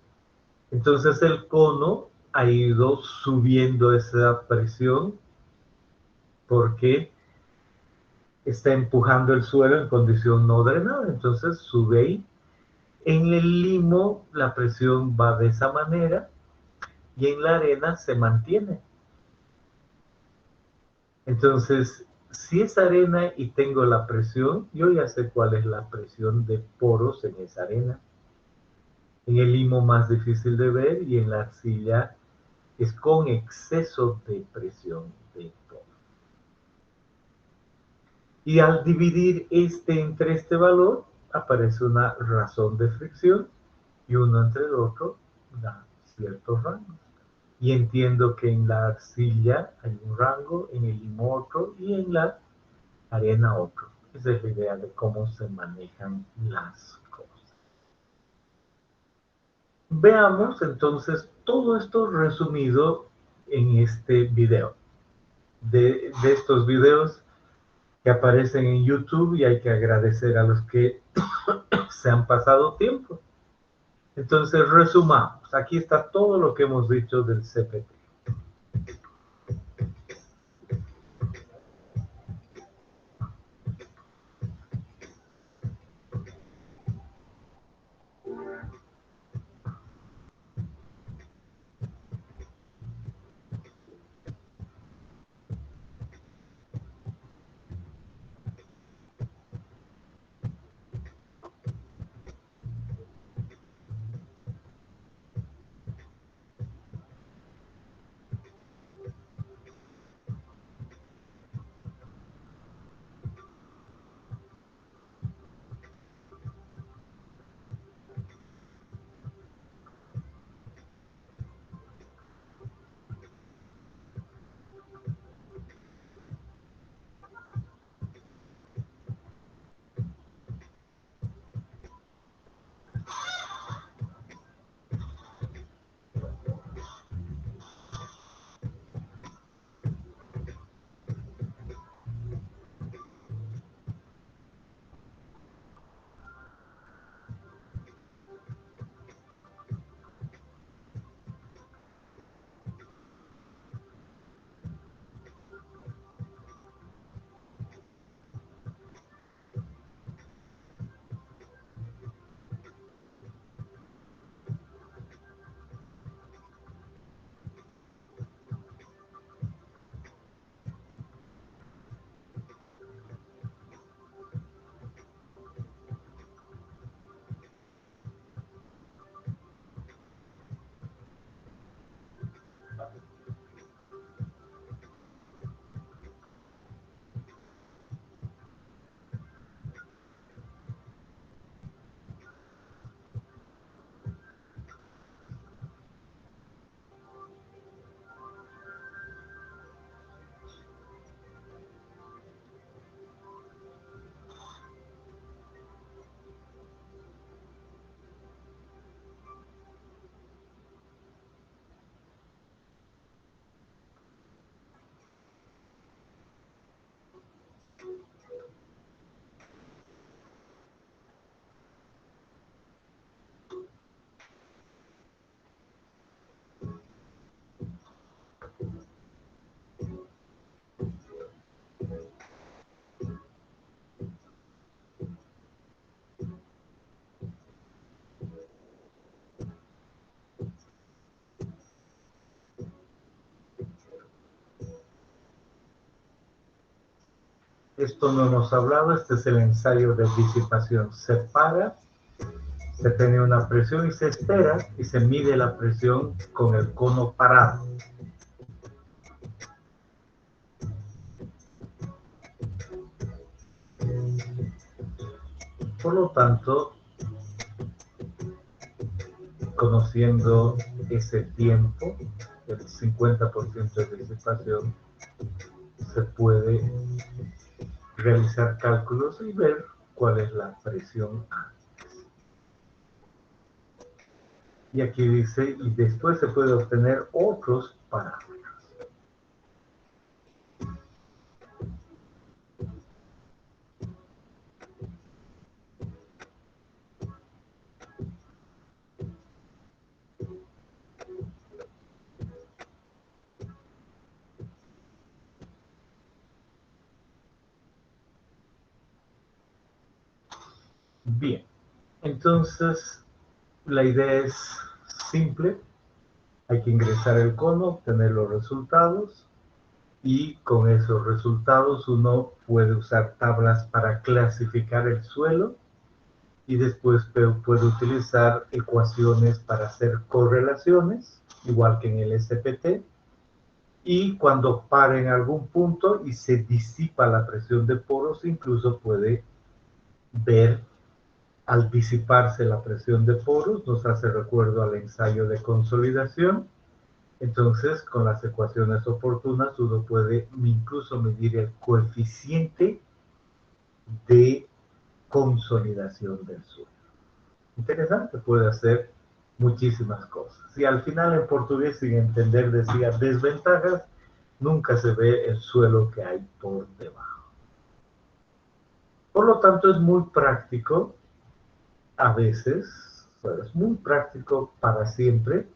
Entonces el cono ha ido subiendo esa presión porque está empujando el suelo en condición no drenada. Entonces sube ahí. En el limo la presión va de esa manera y en la arena se mantiene. Entonces, si es arena y tengo la presión, yo ya sé cuál es la presión de poros en esa arena. En el limo más difícil de ver y en la arcilla es con exceso de presión de poro. Y al dividir este entre este valor, aparece una razón de fricción y uno entre el otro da ciertos rangos. Y entiendo que en la arcilla hay un rango, en el limo otro y en la arena otro. Esa es la idea de cómo se manejan las cosas. Veamos entonces todo esto resumido en este video. De estos videos que aparecen en YouTube, y hay que agradecer a los que se han pasado tiempo. Entonces resumamos. Aquí está todo lo que hemos dicho del CPT. esto no hemos hablado, este es el ensayo de disipación. Se para, se tiene una presión y se espera y se mide la presión con el cono parado. Por lo tanto, conociendo ese tiempo, el 50% de disipación, se puede realizar cálculos y ver cuál es la presión antes. Y aquí dice, y después se puede obtener otros parámetros. Bien, entonces la idea es simple. Hay que ingresar el cono, obtener los resultados y con esos resultados uno puede usar tablas para clasificar el suelo y después puede utilizar ecuaciones para hacer correlaciones, igual que en el SPT, y cuando para en algún punto y se disipa la presión de poros, incluso puede ver al disiparse la presión de poros, nos hace recuerdo al ensayo de consolidación. Entonces, con las ecuaciones oportunas, uno puede incluso medir el coeficiente de consolidación del suelo. Interesante, puede hacer muchísimas cosas. Y al final en portugués, sin entender, decía desventajas, nunca se ve el suelo que hay por debajo. Por lo tanto, es muy práctico, a veces, pero es muy práctico para siempre,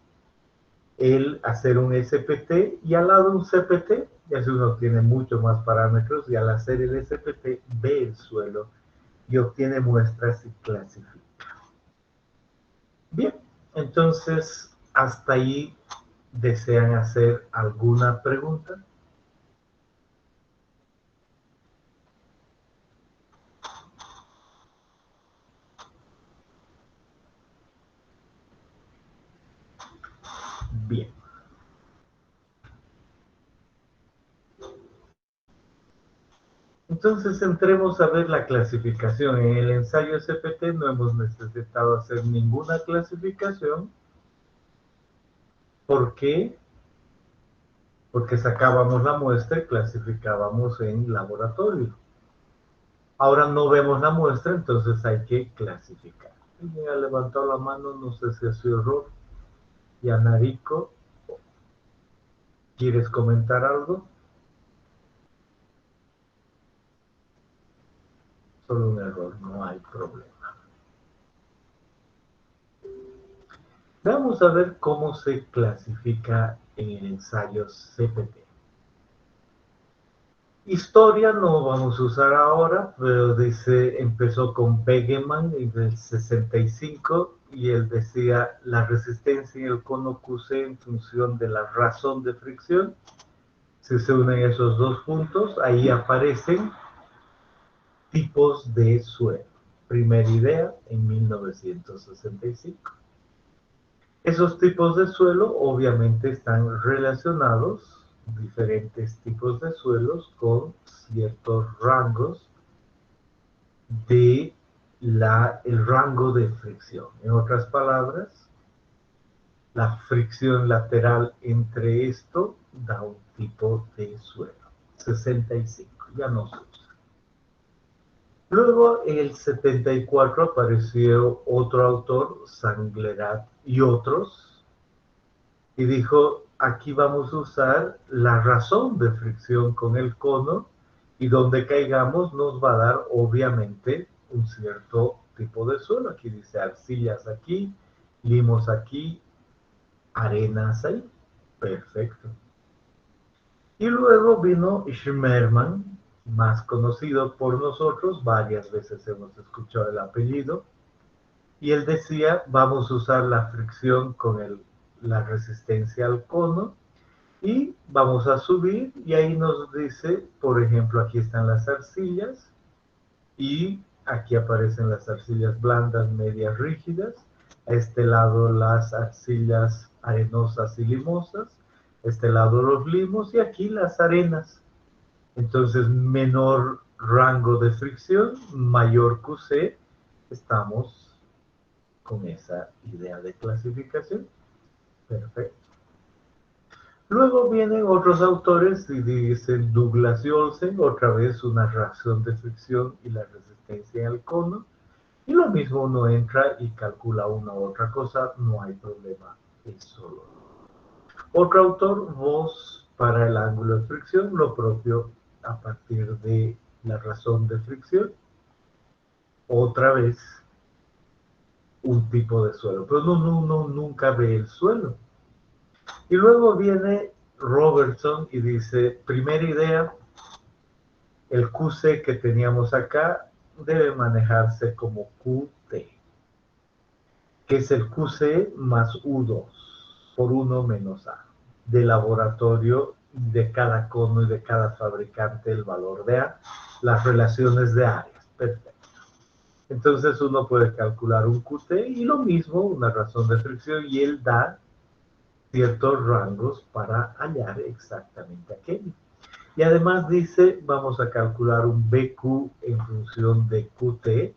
el hacer un SPT y al lado un CPT, y así uno tiene mucho más parámetros, y al hacer el SPT ve el suelo y obtiene muestras y clasifica. Bien, entonces hasta ahí desean hacer alguna pregunta. Bien. Entonces entremos a ver la clasificación. En el ensayo SPT no hemos necesitado hacer ninguna clasificación. ¿Por qué? Porque sacábamos la muestra y clasificábamos en laboratorio. Ahora no vemos la muestra, entonces hay que clasificar. Alguien ha levantado la mano, no sé si ha sido error. Y Anarico, ¿quieres comentar algo? Solo un error, no hay problema. Vamos a ver cómo se clasifica en el ensayo CPT. Historia no vamos a usar ahora, pero dice, empezó con Begemann en el 65 y él decía la resistencia en el cono QC en función de la razón de fricción. Si se unen esos dos puntos, ahí aparecen tipos de suelo. Primera idea en 1965. Esos tipos de suelo obviamente están relacionados, diferentes tipos de suelos, con ciertos rangos de el rango de fricción. En otras palabras, la fricción lateral entre esto da un tipo de suelo. 65, ya no se usa. Luego, en el 74 apareció otro autor, Sanglerat y otros, y dijo, aquí vamos a usar la razón de fricción con el cono, y donde caigamos nos va a dar, obviamente, un cierto tipo de suelo. Aquí dice arcillas aquí, limos aquí, arenas ahí. Perfecto. Y luego vino Schmermann, más conocido por nosotros, varias veces hemos escuchado el apellido, y él decía, vamos a usar la fricción con la resistencia al cono, Y vamos a subir y ahí nos dice, por ejemplo, aquí están las arcillas y aquí aparecen las arcillas blandas, medias, rígidas. A este lado las arcillas arenosas y limosas. A este lado los limos y aquí las arenas. Entonces, menor rango de fricción, mayor QC, estamos con esa idea de clasificación. Perfecto. Luego vienen otros autores y dicen Douglas y Olsen, otra vez una reacción de fricción y la resistencia al cono. Y lo mismo uno entra y calcula una u otra cosa, no hay problema, es solo. Otro autor, Voss, para el ángulo de fricción, lo propio a partir de la razón de fricción. Otra vez, un tipo de suelo, pero uno nunca ve el suelo. Y luego viene Robertson y dice, primera idea, el QC que teníamos acá debe manejarse como QT, que es el QC más U2 por 1 menos A, de laboratorio de cada cono y de cada fabricante el valor de A, las relaciones de áreas, perfecto. Entonces uno puede calcular un QT y lo mismo, una razón de fricción, y él da ciertos rangos para hallar exactamente aquello. Y además dice, vamos a calcular un BQ en función de QT,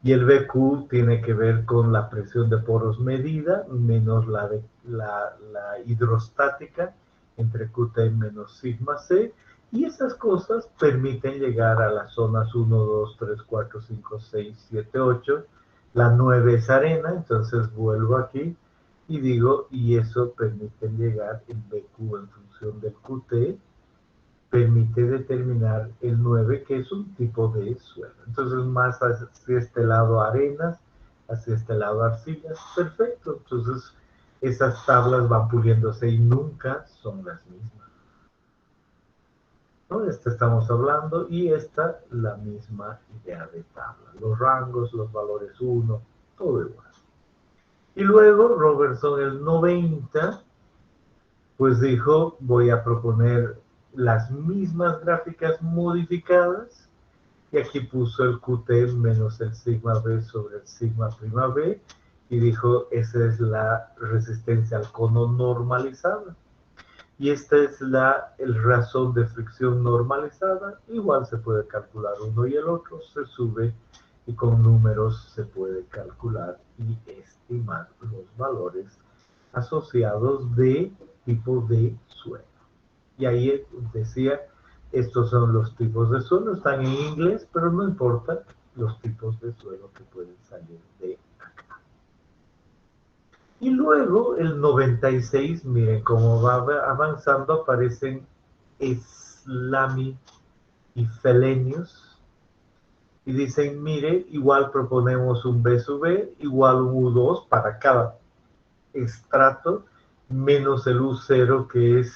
y el BQ tiene que ver con la presión de poros medida menos la hidrostática entre QT menos sigma C, y esas cosas permiten llegar a las zonas 1, 2, 3, 4, 5, 6, 7, 8. La 9 es arena, entonces vuelvo aquí y digo, y eso permite llegar en BQ en función del QT, permite determinar el 9, que es un tipo de suelo. Entonces, más hacia este lado arenas, hacia este lado arcillas, perfecto. Entonces, esas tablas van puliéndose y nunca son las mismas, ¿no? Esta estamos hablando y esta la misma idea de tabla. Los rangos, los valores 1, todo igual. Y luego Robertson el 90, pues dijo, voy a proponer las mismas gráficas modificadas, y aquí puso el QT menos el sigma B sobre el sigma prima B, y dijo, esa es la resistencia al cono normalizada. Y esta es la razón de fricción normalizada, igual se puede calcular uno y el otro, se sube y con números se puede calcular y estimar los valores asociados de tipo de suelo. Y ahí decía, estos son los tipos de suelo, están en inglés, pero no importa los tipos de suelo que pueden salir de acá. Y luego el 96, miren cómo va avanzando, aparecen Slamy y Felenius, y dicen, mire, igual proponemos un B sub B igual un U2 para cada estrato, menos el U0, que es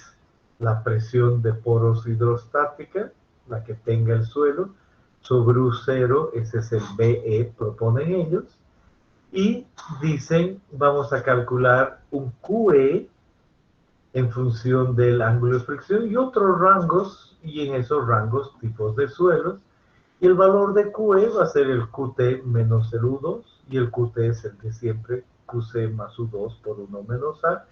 la presión de poros hidrostática, la que tenga el suelo, sobre U0, ese es el BE, proponen ellos, y dicen, vamos a calcular un QE en función del ángulo de fricción y otros rangos, y en esos rangos tipos de suelos, y el valor de QE va a ser el QT menos el U2, y el QT es el de siempre, QC más U2 por 1 menos A,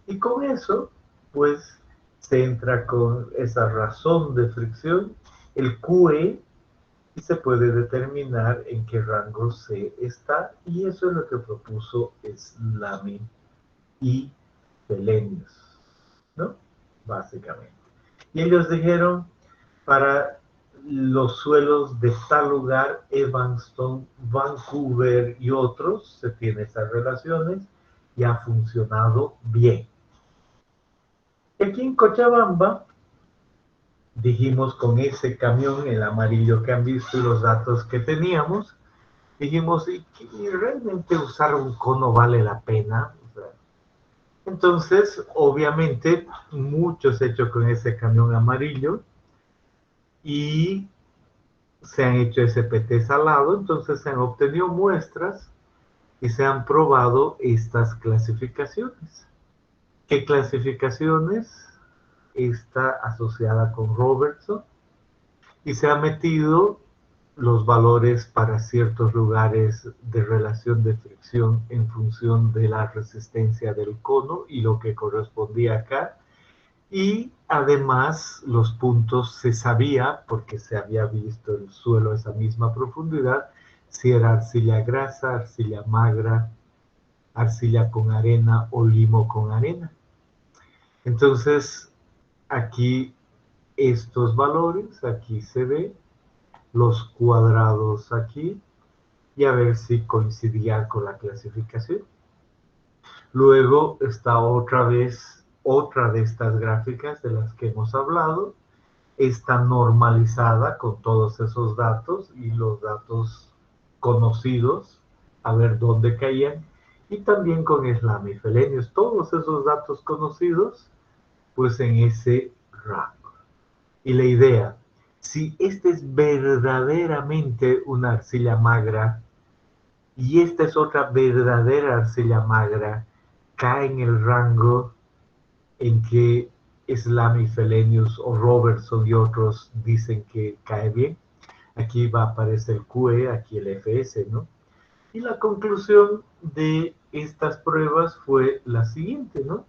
y con eso, pues, se entra con esa razón de fricción, el QE, y se puede determinar en qué rango C está, y eso es lo que propuso Slamy y Felenius, ¿no? Básicamente. Y ellos dijeron, para los suelos de tal lugar, Evanston, Vancouver y otros, se tienen esas relaciones y ha funcionado bien. Aquí en Cochabamba, dijimos con ese camión, el amarillo que han visto y los datos que teníamos, dijimos, ¿y realmente usar un cono vale la pena? Entonces, obviamente, mucho se ha hecho con ese camión amarillo y se han hecho SPT salado, entonces se han obtenido muestras y se han probado estas clasificaciones. ¿Qué clasificaciones? Está asociada con Robertson y se ha metido los valores para ciertos lugares de relación de fricción en función de la resistencia del cono y lo que correspondía acá. Y además los puntos se sabía, porque se había visto el suelo a esa misma profundidad, si era arcilla grasa, arcilla magra, arcilla con arena o limo con arena. Entonces, aquí estos valores, aquí se ve, los cuadrados aquí, y a ver si coincidía con la clasificación. Luego está otra vez otra de estas gráficas de las que hemos hablado, está normalizada con todos esos datos y los datos conocidos, a ver dónde caían, y también con Slamifhelenius, todos esos datos conocidos, pues en ese rango. Y la idea, si esta es verdaderamente una arcilla magra y esta es otra verdadera arcilla magra, cae en el rango en que Slamifhelenius o Robertson y otros dicen que cae bien. Aquí va a aparecer el QE, aquí el FS, ¿no? Y la conclusión de estas pruebas fue la siguiente, ¿no?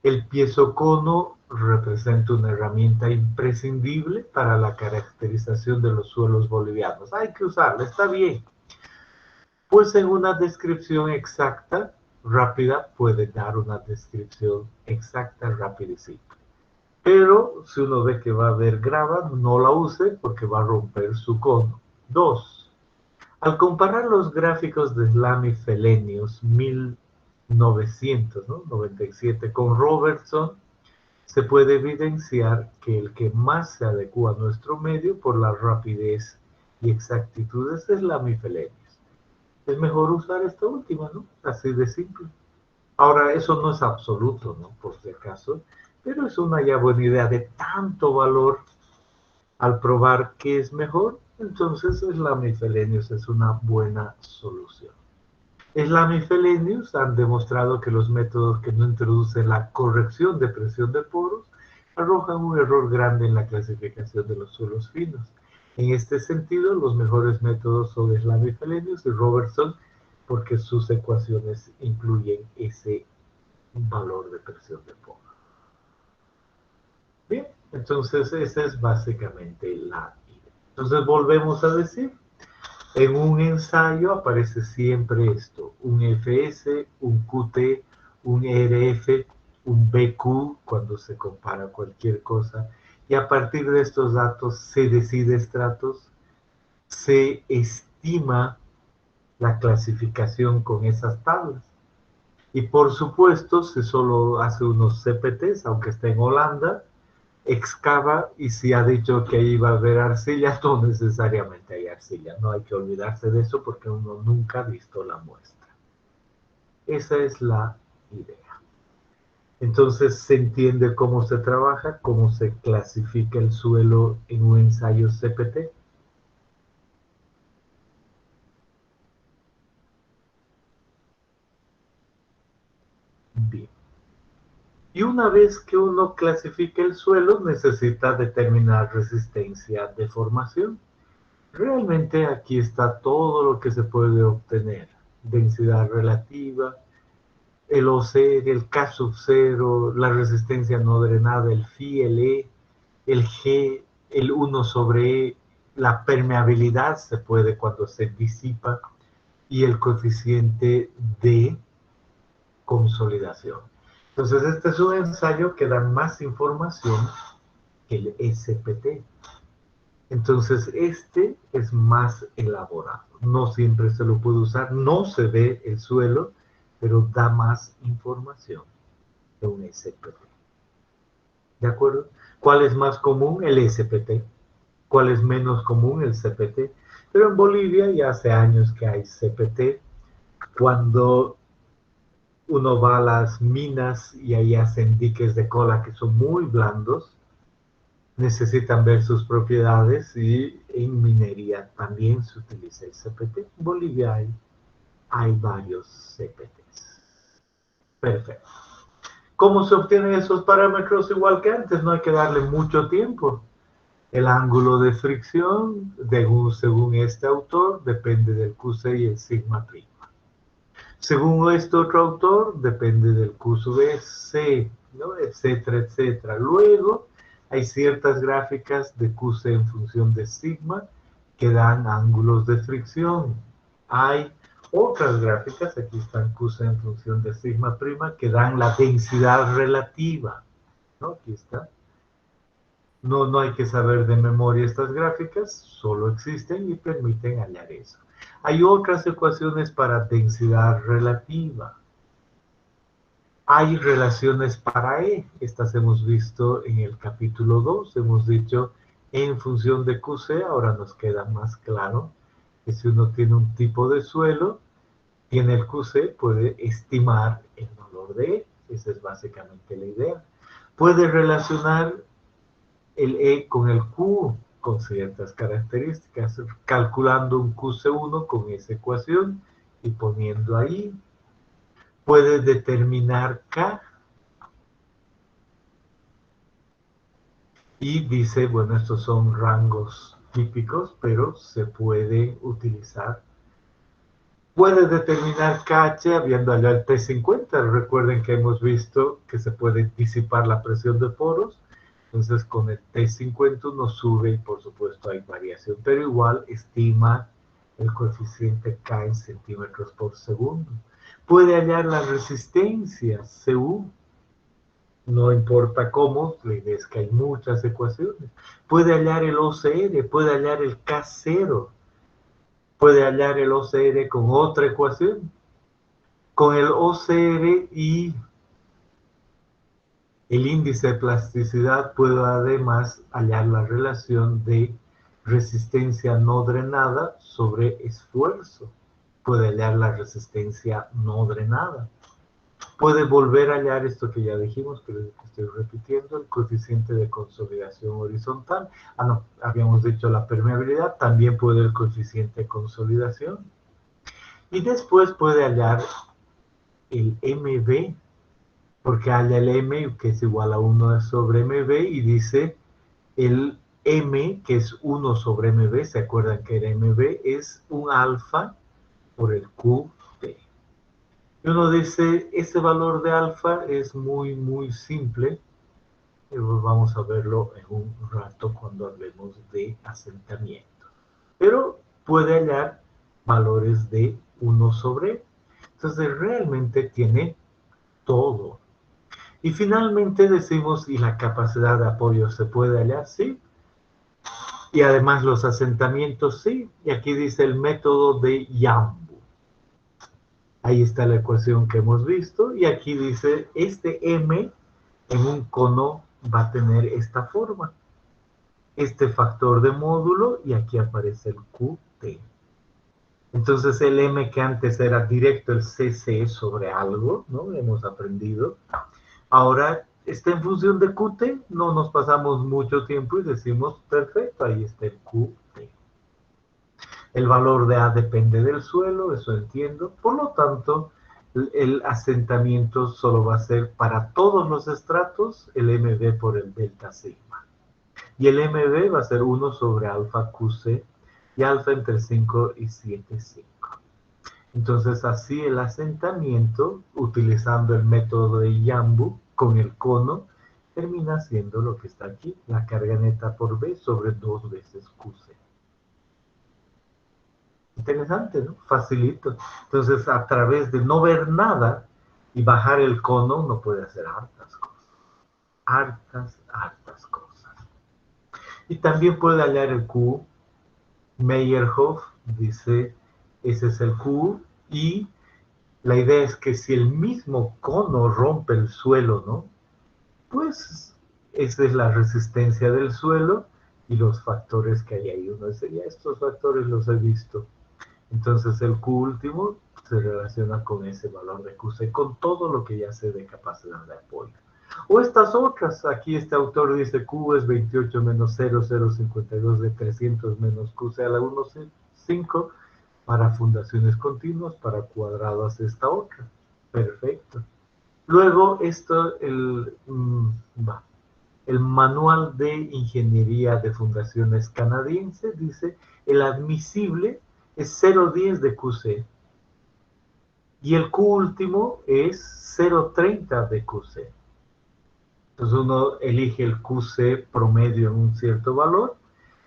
El piezocono representa una herramienta imprescindible para la caracterización de los suelos bolivianos. Hay que usarla, está bien. Pues en una descripción exacta, rápida, puede dar una descripción exacta, rápida y simple. Pero si uno ve que va a haber grava, no la use porque va a romper su cono. 2. Al comparar los gráficos de Slamifhelenius 1997 con Robertson, se puede evidenciar que el que más se adecua a nuestro medio por la rapidez y exactitud es Slamifhelenius. Es mejor usar esta última, ¿no? Así de simple. Ahora, eso no es absoluto, ¿no? Por si acaso, pero es una ya buena idea de tanto valor al probar qué es mejor. Entonces, Slamifhelenius es una buena solución. Slamifhelenius han demostrado que los métodos que no introducen la corrección de presión de poros arrojan un error grande en la clasificación de los suelos finos. En este sentido, los mejores métodos son Slamifhelenius y Robertson porque sus ecuaciones incluyen ese valor de presión de poro. Bien, entonces esa es básicamente la idea. Entonces volvemos a decir, en un ensayo aparece siempre esto, un FS, un QT, un ERF, un BQ cuando se compara cualquier cosa, y a partir de estos datos se decide estratos, se estima la clasificación con esas tablas. Y por supuesto, si solo hace unos CPTs, aunque esté en Holanda, excava y si ha dicho que ahí va a haber arcilla, no necesariamente hay arcilla. No hay que olvidarse de eso porque uno nunca ha visto la muestra. Esa es la idea. Entonces se entiende cómo se trabaja, cómo se clasifica el suelo en un ensayo CPT. Bien. Y una vez que uno clasifica el suelo, necesita determinar resistencia de formación. Realmente aquí está todo lo que se puede obtener. Densidad relativa, el OC, el K sub 0, la resistencia no drenada, el Phi, el E, el G, el 1 sobre E, la permeabilidad se puede cuando se disipa y el coeficiente de consolidación. Entonces este es un ensayo que da más información que el SPT. Entonces este es más elaborado. No siempre se lo puede usar, no se ve el suelo, pero da más información que un SPT. ¿De acuerdo? ¿Cuál es más común? El SPT. ¿Cuál es menos común? El CPT. Pero en Bolivia ya hace años que hay CPT. Cuando uno va a las minas y ahí hacen diques de cola que son muy blandos, necesitan ver sus propiedades y en minería también se utiliza el CPT. En Bolivia hay varios CPTs. Perfecto. ¿Cómo se obtienen esos parámetros igual que antes? No hay que darle mucho tiempo. El ángulo de fricción, según este autor, depende del QC y el sigma prima. Según este otro autor, depende del Q sub C, ¿no? Etcétera, etcétera. Luego, hay ciertas gráficas de QC en función de sigma que dan ángulos de fricción. Hay otras gráficas, aquí están QC en función de sigma prima, que dan la densidad relativa, ¿no? Aquí está. No hay que saber de memoria estas gráficas, solo existen y permiten hallar eso. Hay otras ecuaciones para densidad relativa. Hay relaciones para E. Estas hemos visto en el capítulo 2. Hemos dicho en función de QC. Ahora nos queda más claro que si uno tiene un tipo de suelo, tiene el QC, puede estimar el valor de E. Esa es básicamente la idea. Puede relacionar el E con el Q con ciertas características, calculando un QC1 con esa ecuación y poniendo ahí. Puede determinar K y dice, bueno, estos son rangos típicos, pero se puede utilizar. Puede determinar KH habiendo allá el T50. Recuerden que hemos visto que se puede disipar la presión de poros. Entonces con el T50 uno sube y por supuesto hay variación, pero igual estima el coeficiente K en centímetros por segundo. Puede hallar la resistencia CU, no importa cómo, la idea es que hay muchas ecuaciones. Puede hallar el OCR, puede hallar el K0, puede hallar el OCR con otra ecuación. Con el OCR y el índice de plasticidad puedo además hallar la relación de resistencia no drenada sobre esfuerzo. Puede hallar la resistencia no drenada. Puede volver a hallar esto que ya dijimos, pero estoy repitiendo, el coeficiente de consolidación horizontal. No, habíamos dicho la permeabilidad, también puede el coeficiente de consolidación. Y después puede hallar el MB, porque halla el M, que es igual a 1 sobre MB, y dice el M, que es 1 sobre MB, ¿se acuerdan que era MB? Es un alfa por el QT. Y uno dice, ese valor de alfa es muy simple. Vamos a verlo en un rato cuando hablemos de asentamiento. Pero puede hallar valores de 1 sobre. Entonces realmente tiene todo. Y finalmente decimos, ¿y la capacidad de apoyo se puede hallar? Sí. Y además los asentamientos, sí. Y aquí dice el método de Yambu. Ahí está la ecuación que hemos visto. Y aquí dice, este M en un cono va a tener esta forma. Este factor de módulo y aquí aparece el QT. Entonces el M que antes era directo el CC sobre algo, ¿no? Hemos aprendido. Ahora está en función de QT, no nos pasamos mucho tiempo y decimos, perfecto, ahí está el QT. El valor de A depende del suelo, eso entiendo. Por lo tanto, el asentamiento solo va a ser para todos los estratos el MB por el delta sigma. Y el MB va a ser 1 sobre alfa QC y alfa entre 5 y 7,5. Entonces así el asentamiento, utilizando el método de Yambu con el cono, termina siendo lo que está aquí, la carga neta por B sobre 2 veces QC. Interesante, ¿no? Facilito. Entonces, a través de no ver nada y bajar el cono, uno puede hacer hartas cosas. Hartas cosas. Y también puede hallar el Q. Meyerhoff dice, ese es el Q. Y la idea es que si el mismo cono rompe el suelo, ¿no? Pues esa es la resistencia del suelo y los factores que hay ahí. Uno dice, ya estos factores los he visto. Entonces el Q último se relaciona con ese valor de QC, con todo lo que ya sé de capacidad de apoyo. O estas otras, aquí este autor dice Q es 28 menos 0,052 de 300 menos QC a la 1,5 para fundaciones continuas, para cuadradas esta otra. Perfecto. Luego, el Manual de Ingeniería de Fundaciones canadiense dice, el admisible es 0,10 de QC y el Q último es 0,30 de QC. Entonces uno elige el QC promedio en un cierto valor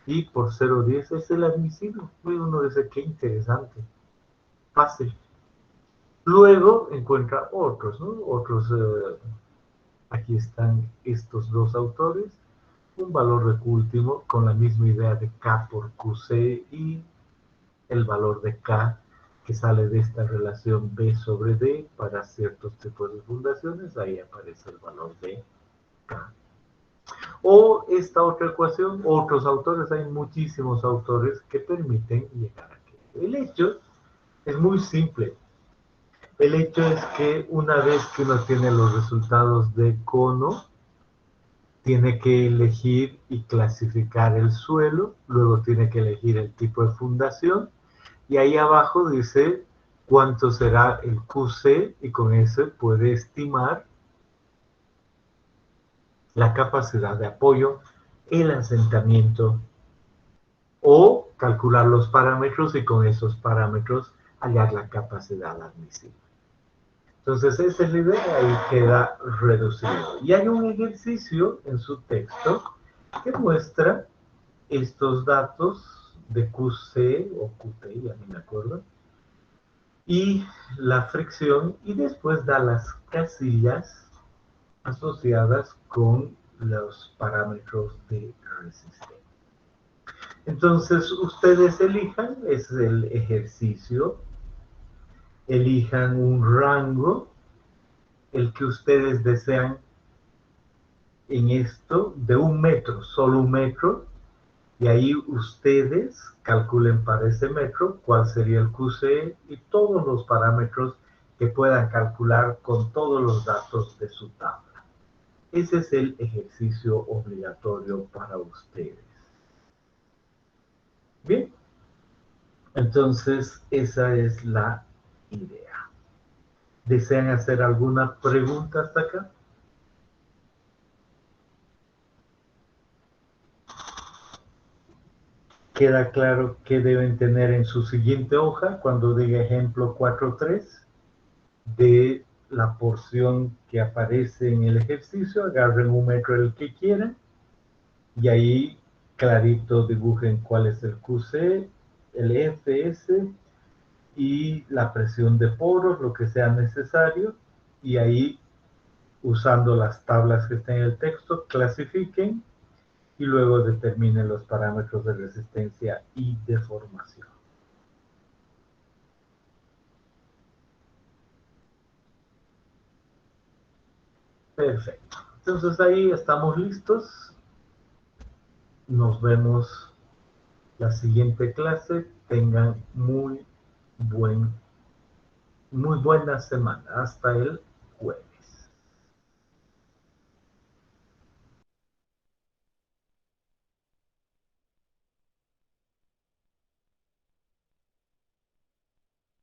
y por 0,10 es el admisible. Y uno dice, qué interesante, fácil. Luego encuentra otros, ¿no? Aquí están estos dos autores, un valor de Q último con la misma idea de K por QC y el valor de K que sale de esta relación B sobre D para ciertos tipos de fundaciones, ahí aparece el valor de K. O esta otra ecuación, otros autores, hay muchísimos autores que permiten llegar aquí. El hecho es muy simple. El hecho es que una vez que uno tiene los resultados de cono, tiene que elegir y clasificar el suelo, luego tiene que elegir el tipo de fundación, y ahí abajo dice cuánto será el QC, y con eso puede estimar la capacidad de apoyo, el asentamiento, o calcular los parámetros y con esos parámetros hallar la capacidad admisible. Entonces esa es la idea y queda reducido. Y hay un ejercicio en su texto que muestra estos datos de QC o QT, ya no me acuerdo, y la fricción, y después da las casillas asociadas con los parámetros de resistencia. Entonces ustedes elijan, es el ejercicio, elijan un rango, el que ustedes desean en esto, de 1 metro, solo 1 metro, y ahí ustedes calculen para ese metro cuál sería el QC y todos los parámetros que puedan calcular con todos los datos de su tabla. Ese es el ejercicio obligatorio para ustedes. Bien, entonces esa es la idea. ¿Desean hacer alguna pregunta hasta acá? Queda claro qué deben tener en su siguiente hoja cuando diga ejemplo 4.3 de la porción que aparece en el ejercicio. Agarren 1 metro el que quieran y ahí clarito dibujen cuál es el QC, el FS y la presión de poros, lo que sea necesario, y ahí usando las tablas que están en el texto clasifiquen y luego determinen los parámetros de resistencia y deformación. Perfecto. Entonces ahí estamos listos. Nos vemos la siguiente clase. Tengan muy buena semana. Hasta el jueves.